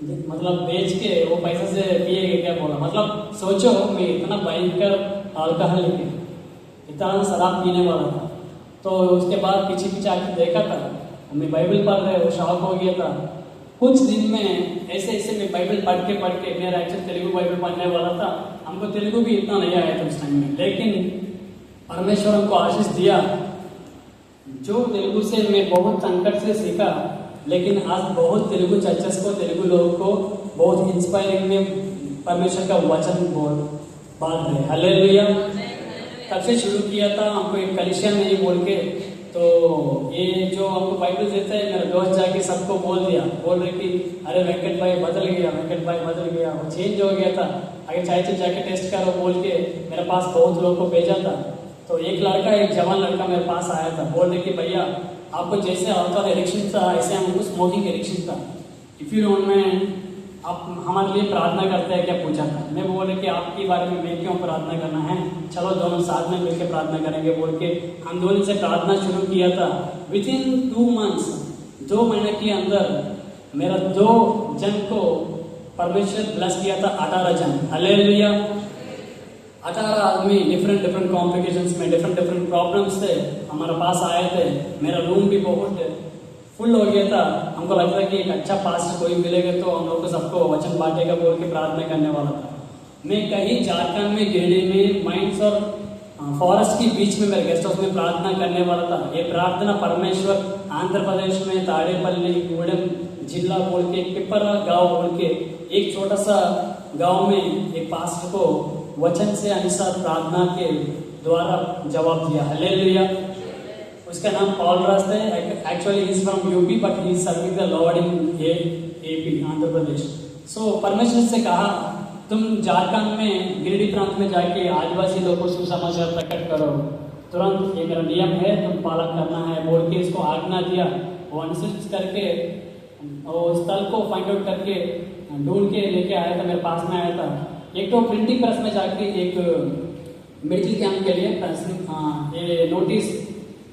मतलब बेच के वो पैसा से पिएगा क्या बोला। मतलब सोचो, मैं इतना भयंकर अल्कोहलिक, इतना शराब पीने वाला था। तो उसके बाद पीछे पीछे आके देखा था, मैं बाइबल पढ़ रहे, वो शौक हो गया था। कुछ दिन में ऐसे ऐसे मैं बाइबल पढ़ के मेरा एक्चुअल तेलुगु बाइबल पढ़ने वाला था। हमको तेलुगु भी इतना नहीं आया था उस टाइम में, लेकिन परमेश्वर हमको आशीष दिया। जो तेलुगु से मैं बहुत संकट से सीखा, लेकिन आज बहुत तेलुगु चर्चेस को, तेलुगु लोगों को बहुत इंस्पायरिंग में परमेश्वर का वचन बात है। हालेलुया। तब से शुरू किया था हमको एक कलीसिया नहीं बोल के। तो ये जो हमको बाइबल देता है, मेरा दोस्त जाके सबको बोल रहे कि अरे वेंकट भाई बदल गया, वेंकट भाई बदल गया, वो चेंज हो गया था, आगे चाहे जाके टेस्ट करो बोल के मेरे पास बहुत लोगों को भेजा था। तो एक लड़का, एक जवान लड़का मेरे पास आया था, बोल रहे कि भैया आपको जैसे अल्कोहल एडिक्शन था, ऐसे हमको स्मोकिंग एडिक्शन था, इफ यू डोंट माइंड आप हमारे लिए प्रार्थना करते हैं क्या, पूछा था। मैं बोले कि आपके बारे में मैं क्यों प्रार्थना करना है, चलो दोनों साथ में मिलकर प्रार्थना करेंगे बोल के हम दोनों से प्रार्थना शुरू किया था। विद इन 2 मंथ्स, 2 महीने के अंदर मेरा 2 जन को परमेश्वर ब्लेस किया था, 18 जन। हालेलुया। 18 आदमी डिफरेंट कॉम्प्लिकेशंस में, डिफरेंट प्रॉब्लम्स थे, हमारे पास आए थे। मेरा रूम भी बहुत फुल हो गया था। हमको लगता है कि एक अच्छा पास्ट कोई मिलेगा तो हम लोग को सबको वचन बांटेगा बोल के प्रार्थना करने वाला था। मैं कहीं झारखंड में, गिरिडीह में, माइंस और फॉरेस्ट के बीच में मेरे गेस्ट हाउस में प्रार्थना करने वाला था। ये प्रार्थना परमेश्वर आंध्र प्रदेश में ताड़ेपल्ली गूडम जिला बोल के, पिपरा गांव बोल के एक छोटा सा गांव में एक पास्टर को वचन से अनुसार प्रार्थना के द्वारा जवाब दिया। हालेलुया। उसका नाम पॉल राज है। Actually he is from UP but he is serving the Lord in AP, Andhra Pradesh. So परमेश्वर से कहा तुम झारखंड में गिरिडीह प्रांत में जाके आदिवासी लोगों को सुसमाचार प्रकट करो, तुरंत ये मेरा नियम है, तुम पालन करना है बोल के इसको आज्ञा दिया। वो अनुसूचित करके वो स्थल को फाइंड आउट करके ढूंढ के लेके आया था, मेरे पास में आया था। एक तो प्रिंटिंग प्रेस में जाके एक मेडिकल कैंप के लिए ये नोटिस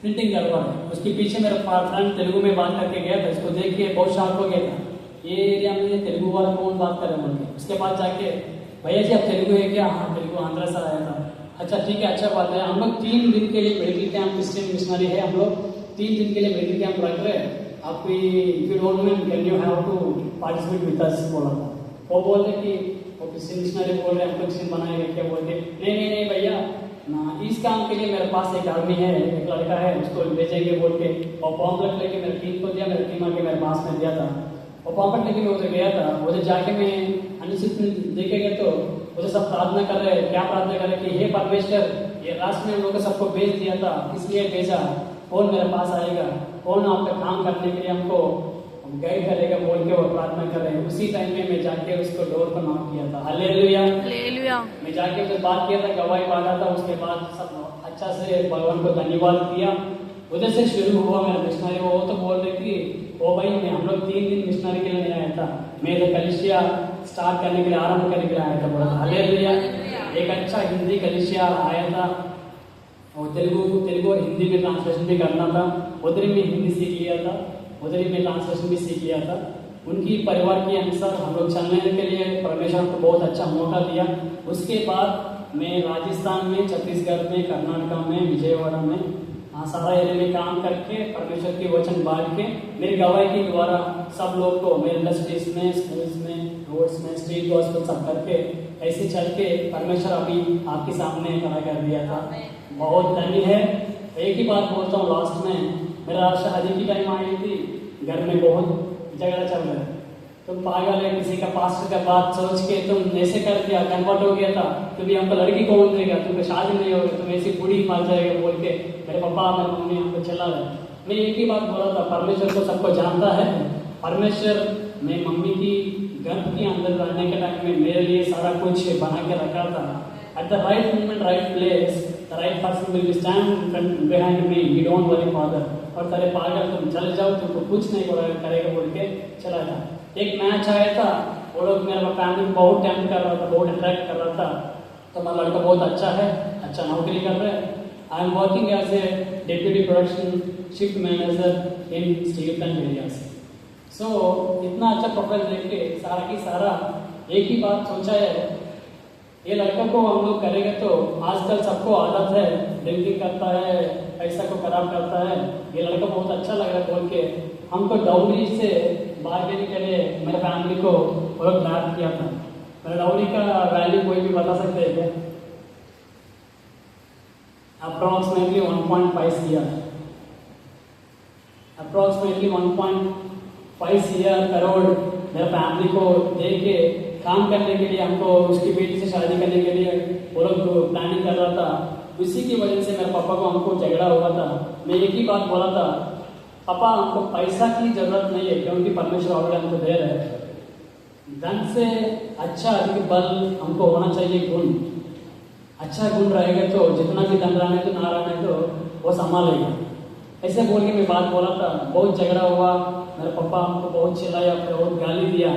प्रिंटिंग करवा है, उसके पीछे मेरा फ्रेंड तेलुगु में बात करके गया था। इसको देख के बहुत शॉक हो गया था, ये एरिया में तेलुगु वाला कौन बात कर रहे बोल के। उसके बाद जाके भैया जी आप तेलुगु है क्या, हाँ तेलुगु, आंध्र से आया था। अच्छा ठीक है, अच्छा बात है। हम लोग 3 दिन के लिए मेडिकल कैंप, क्रिश्चियन मिशनरी है, हम लोग 3 दिन के लिए मेडिकल कैंप रख रहे हैं, आप if you don't mind can you have to participate with us बोला था। वो बोल रहे कि वो क्रिश्चियन मिशनरी बोल रहे हैं, हमको क्रिश्चियन बनाएगा क्या बोल के। नहीं भैया ना, इस काम के लिए मेरे पास एक आदमी है, एक लड़का है, उसको भेजेंगे बोल के। और पॉम्पलेट लेके मेरे टीम को दिया, मेरे टीम आके मेरे पास में दिया था। और पॉम्पलेट लेके मैं उधर गया था, उधर जाके मैं अनुचित देखेंगे तो उधर सब प्रार्थना कर रहे हैं। क्या प्रार्थना कर रहे कि हे परमेश्वर, ये राष्ट्र में हम लोग को सबको भेज दिया था, किसलिए भेजा, कौन मेरे पास आएगा, कौन आपका काम करने के लिए हमको गाइड करेगा बोल के वो प्रार्थना कर रहे हैं। उसी टाइम में मैं जाके उसको डोर पर नॉक किया था। हालेलुया। मैं जाके उससे बात किया था, गवाही बांटा था। उसके बाद सब अच्छा से भगवान को धन्यवाद किया। उधर से शुरू हुआ मेरा मिशनरी। वो तो बोल रहे कि ओ भाई मैं हम लोग 3 दिन मिशनरी के लिए नहीं आया था, मैं तो कलीसिया स्टार्ट करने के लिए, आरंभ करने के लिए आया था बोला। हालेलुया। एक अच्छा हिंदी कलीसिया आया था और तेलुगु और हिंदी में ट्रांसलेशन भी करना था। उधर में हिंदी सीख लिया था, उधर ही मैं ट्रांसलेशन भी सीख लिया था। उनकी परिवार के अनुसार हम लोग चलने के लिए परमेश्वर को बहुत अच्छा मौका दिया। उसके बाद मैं राजस्थान में, छत्तीसगढ़ में, कर्नाटक में, विजयवाड़ा में सारा एरिया में काम करके परमेश्वर की वचन बांट के मेरी गवाही के द्वारा सब लोग को मेरे इंडस्ट्रीज में, स्कूल्स में, रोड्स में, स्ट्रीट गॉस्पेल सब करके ऐसे चल के परमेश्वर अभी आपके सामने खड़ा कर दिया था। बहुत धन्य है। एक ही बात बोलता हूँ लास्ट में, मेरा शादी की टाइम आई थी, घर में बहुत झगड़ा चल रहा है। तुम पागल है, किसी का पास्टर का बात सोच के तुम ऐसे कर दिया, कन्वर्ट हो गया था, तुम्हें हमको लड़की कौन देगा, तुमको शादी नहीं होगी, तुम ऐसी बूढ़ी मर जाएगा बोल के मेरे पापा मेरे मम्मी हमको चला रहे। मैं एक ही बात बोला था, परमेश्वर को सबको जानता है। परमेश्वर मैं मम्मी की गर्भ के अंदर रहने के टाइम में मेरे लिए सारा कुछ बना के रखा था। At the right moment, right place, the right person will stand behind me, you don't worry father. और तेरे पागल तुम चले जाओ, तुमको कुछ नहीं करेगा बोल के चला था। एक मैच आया था, वो लोग मेरा फैमिली बहुत टेम्प्ट कर रहा था, बहुत अट्रैक्ट कर रहा था। तो मेरा लड़का बहुत अच्छा है, अच्छा नौकरी कर रहा है। I am working as a deputy production shift manager in steel plant areas. So इतना अच्छा प्रोफाइल देख के सारा की सारा एक ही बात सोचा है, ये लड़का को हम लोग करेंगे तो आजकल सबको आदत है, ड्रिंकिंग करता है, पैसा को खराब करता है, ये लड़का बहुत अच्छा लग रहा है बोल के हमको डाउरी से बार्गेनिंग के लिए मेरे फैमिली को वो लोग ड्राफ्ट किया था। मेरा डाउरी का वैल्यू कोई भी बता सकते हैं क्या? Approximately 1.5 CR, approximately 1.5 CR crore मेरे फैमिली को दे के काम करने के लिए, हमको उसकी बेटी से शादी करने के लिए वो लोग प्लानिंग कर रहा था। उसी की वजह से मेरे पापा को हमको झगड़ा हुआ था। मैं एक ही बात बोला था, पापा हमको पैसा की जरूरत नहीं है क्योंकि परमेश्वर ऑलरेडी हमको दे रहे हैं। धन से अच्छा अधिक बल हमको होना चाहिए, गुण। अच्छा गुण रहेगा तो जितना भी धन रहने तो ना रहने तो वो संभालेगा। ऐसे बोल के मैं बात बोला था, बहुत झगड़ा हुआ, मेरे पापा हमको बहुत चिल्लाया, फिर बहुत गाली दिया।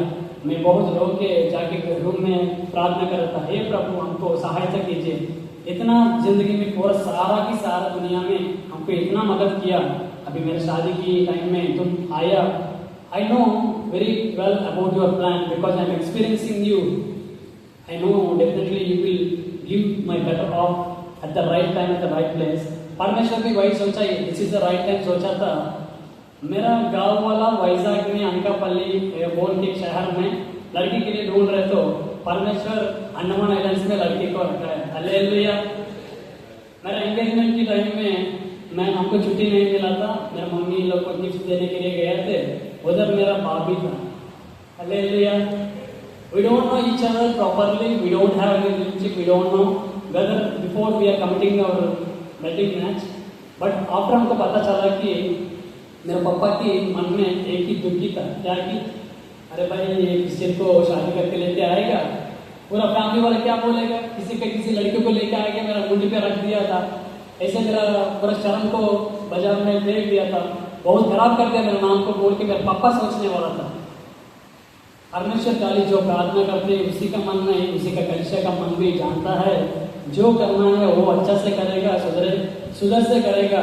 मैं बहुत रो के जाके रूम में प्रार्थना कर रहा था, हे प्रभु हमको सहायता कीजिए। इतना जिंदगी में पूरा सारा की सारा दुनिया में हमको इतना मदद किया। अभी मेरे शादी की टाइम में तुम आया। I know very well about your plan because I am experiencing you. I know definitely you will give my better of at the right time at the right place. परमेश्वर भी वही सोचा, this is the right time सोचा था। मेरा गांव वाला वैजाग में अनकापल्ली बोल के शहर में लड़की के लिए ढूंढ रहे, तो परमेश्वर अंडमान आइलैंड्स में लड़की को रखा है। हालेलुया। मेरा एंगेजमेंट की टाइम में मैं हमको छुट्टी नहीं मिला था, मेरे मम्मी लोग को गिफ्ट देने के लिए गए थे, उधर मेरा भाभी था। Hallelujah. We don't know each other properly, we don't have any relationship, we don't know whether before we are committing our wedding match, but after हमको पता चला कि मेरे पापा की मन में एक ही दुखी था, क्या कि अरे भाई ये किसी को शादी करके लेते आएगा, पूरा फैमिली वाला क्या बोलेगा, किसी लड़के को लेके आएगा, मेरा मुंडी पे रख दिया था, ऐसे मेरा पूरा शर्म को बाजार में फेंक दिया था, बहुत खराब कर दिया मेरे नाम को बोल के मेरा पापा सोचने वाला था। परमेश्वर काली जो प्रार्थना करते हैं उसी का मन नहीं, उसी का कलिसिया का मन भी जानता है। जो करना है वो अच्छा से करेगा, सुधर से करेगा।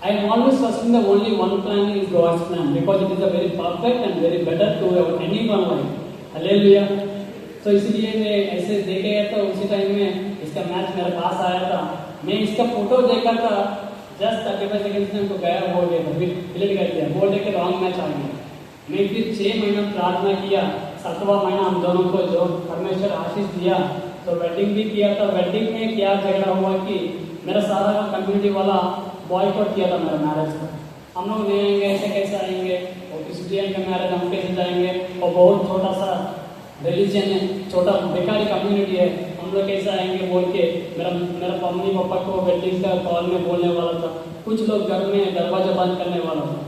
I am always trusting the only one plan is God's plan because it is a very perfect and very better to anyone life. Hallelujah. So इसलिए मैं ऐसे देखे गया था, उसी टाइम में इसका मैच मेरे पास आया था, मैं इसका फोटो देखा था, जस्ट 35 सेकंड्स में हमको गायब हो गया था, फिर डिलीट कर दिया, बोल के रॉन्ग मैच आ गया। मैं फिर 6 महीना प्रार्थना किया, 7वां महीना हम दोनों को जो परमेश्वर आशीष दिया तो वेडिंग भी किया था। वेडिंग में क्या झगड़ा हुआ कि मेरा सारा कम्युनिटी वाला बॉयकॉट किया था मेरा मैरिज का। हम लोग नहीं आएंगे, ऐसे कैसे आएंगे, और क्रिश्चियन का मैरिज हम कैसे जाएंगे, और बहुत छोटा सा रिलीजन है, छोटा बेकारी कम्युनिटी है, हम लोग कैसे आएंगे बोल के मेरा मम्मी पापा को वेडिंग का कॉल में बोलने वाला था। कुछ लोग घर में दरवाजा बंद करने वाला था।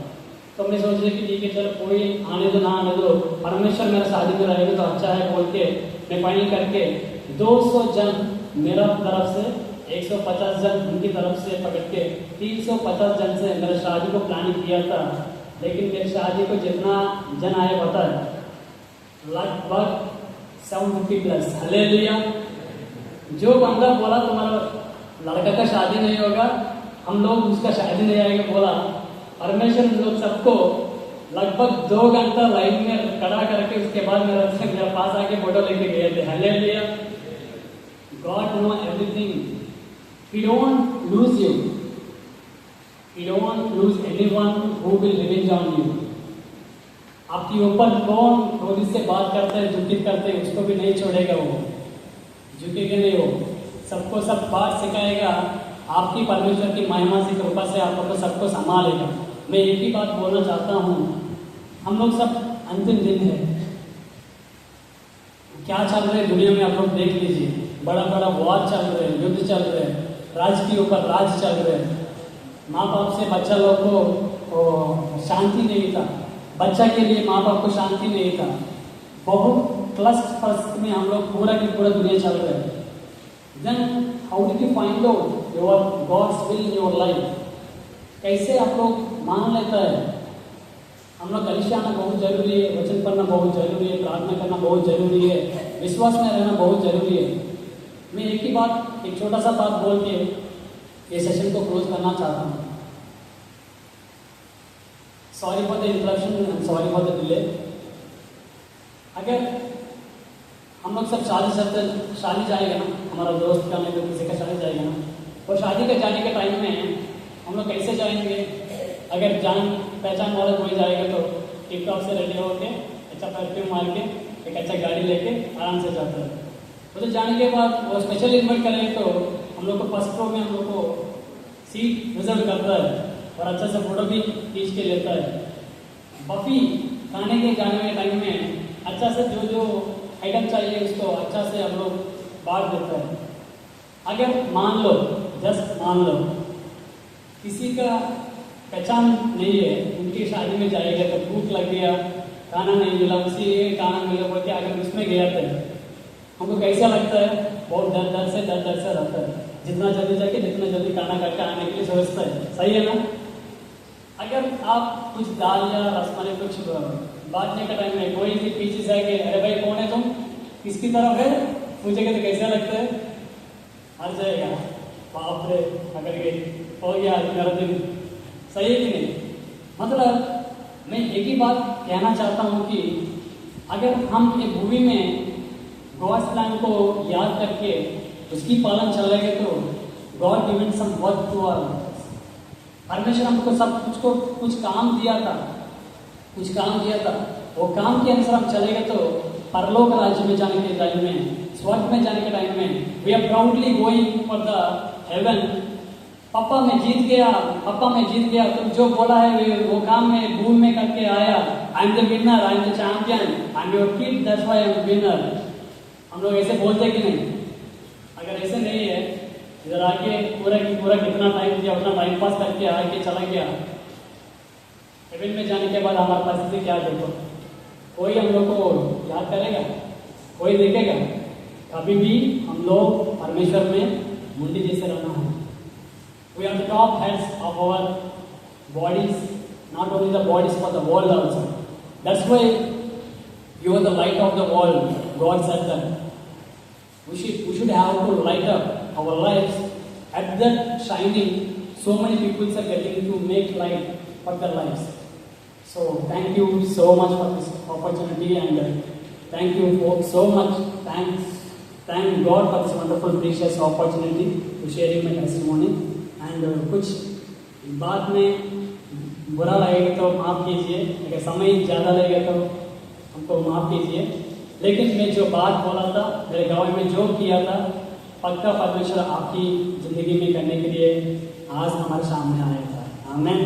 तो मैं सोच रही कि ठीक है चलो कोई आने दो ना आने दो, परमेश्वर मेरा शादी में रहेगा तो अच्छा है बोल के मैं फाइनल करके 200 जन मेरा तरफ से, 150 जन उनकी तरफ से पकड़ के 350 जन से मेरे शादी को प्लानिंग किया था। लेकिन मेरी शादी को जितना जन आए पता है, लगभग 750+। हालेलुया। जो बंदा बोला तुम्हारा लड़का का शादी नहीं होगा, हम लोग उसका शादी नहीं आएगा बोला, परमेश्वर लोग सबको लगभग 2 घंटा लाइन में खड़ा करके उसके बाद मेरे पास आके फोटो लेके गए थे। Hallelujah. God know everything, we don't lose you, You don't lose anyone who will revenge on you. आपके ऊपर कौन क्रोधित से बात करते हैं, दुखित करते हैं, उसको भी नहीं छोड़ेगा वो, झुकेगा नहीं वो, सबको सब बात सिखाएगा। आपकी परमेश्वर की महिमा से कृपा से आपको सबको संभालेगा। मैं एक ही बात बोलना चाहता हूँ, हम लोग सब अंतिम दिन है, क्या चल रहे दुनिया में आप लोग देख लीजिए, बड़ा बड़ा वार चल रहे हैं, युद्ध चल रहे हैं, राज के ऊपर राज चल रहे हैं। माँ बाप से बच्चा लोग को शांति नहीं था, बच्चा के लिए माँ बाप को शांति नहीं था, बहुत क्लस्ट परिस्थिति में हम लोग पूरा की पूरा दुनिया चल रहे हैं। Then how did you find out your God's will in your life? कैसे आप लोग मान लेता है? हम लोग कलिशा आना बहुत जरूरी है, वचन पढ़ना बहुत जरूरी है, प्रार्थना करना बहुत जरूरी है, विश्वास में रहना बहुत जरूरी है। मैं एक ही बात, एक छोटा सा बात बोल के ये सेशन को क्लोज करना चाहता हूँ। Sorry for the interruption, sorry for the delay. अगर हम लोग सब शादी जाएगा ना, हमारा दोस्त का नहीं तो किसी का शादी जाएगा ना, और शादी का जाने के टाइम में हम लोग कैसे जाएंगे? अगर जान पहचान वाला कोई जाएगा तो टिप टॉप से रेडी होके, अच्छा परफ्यूम मार के, एक अच्छा गाड़ी लेके आराम से जाता है। उधर जाने के बाद वो स्पेशल इन्वाइट करेंगे तो हम लोग को फर्स्ट रो में हम लोग को सीट रिजर्व करता है और अच्छा से फोटो भी खींच के लेता है। बफी खाने के जाने के टाइम में अच्छा से जो जो आइटम चाहिए उसको अच्छा से हम लोग बांट देता है। अगर मान लो, जस्ट मान लो, किसी का पहचान नहीं है, उनकी शादी में जाएगा तो भूख लग गया, खाना नहीं मिला, उसी खाना मिला बोल के अगर उसमें गया था, हमको कैसा लगता है? बहुत डर से रहता है, जितना जल्दी जाके जितना जल्दी खाना करके आने के लिए सोचता है। सही है ना? अगर आप कुछ दाल या रसमलाई कुछ बांटने का टाइम में कोई भी पीछे से आके अरे भाई कौन है तुम, किसकी तरफ है, पूछेगा तो कैसा लगता है? हर जाएगा, बाप रे अगर गई हो गया मेरा दिन। सही है कि नहीं? मतलब मैं एक ही बात कहना चाहता हूँ कि अगर हम एक मूवी में गॉड्स प्लान को याद करके उसकी पालन चलेंगे तो God given some work to our. परमेश्वर हमको सब कुछ को कुछ काम दिया था, वो काम के अनुसार हम चलेंगे तो परलोक राज्य में जाने के टाइम में, स्वर्ग में जाने के टाइम में, we are proudly going for the heaven. Papa मैं जीत गया, तुम जो बोला है वो काम में भूल में करके आया, आई am the winner, I am the champion, I am your kid, that's why I am winner. हम लोग ऐसे बोलते कि नहीं? अगर ऐसे नहीं है, इधर आके पूरा की पूरा कितना टाइम दिया, उतना टाइम पास करके आके चला गया, हेवन में जाने के बाद हमारे पास से क्या देखो? कोई हम लोग को याद करेगा? कोई देखेगा? कभी भी हम लोग परमेश्वर में मुंडी जैसे रहना है। We are the top heads of our bodies, not only the bodies but the world also. That's why you are the light of the world. God said that we should have to light up our lives. At that shining, so many people are getting to make light for their lives. So thank you so much for this opportunity, and thank you for so much. Thank God for this wonderful, precious opportunity to sharing my testimony. And कुछ बात में बुरा लगेगा तो माफ़ कीजिए, अगर समय ज़्यादा लगेगा तो हमको माफ़ कीजिए। लेकिन मैं जो बात बोला था, मेरे गाँव में जो किया था, पक्का परमेश्वर आपकी ज़िंदगी में करने के लिए आज हमारे सामने आया था। आमीन।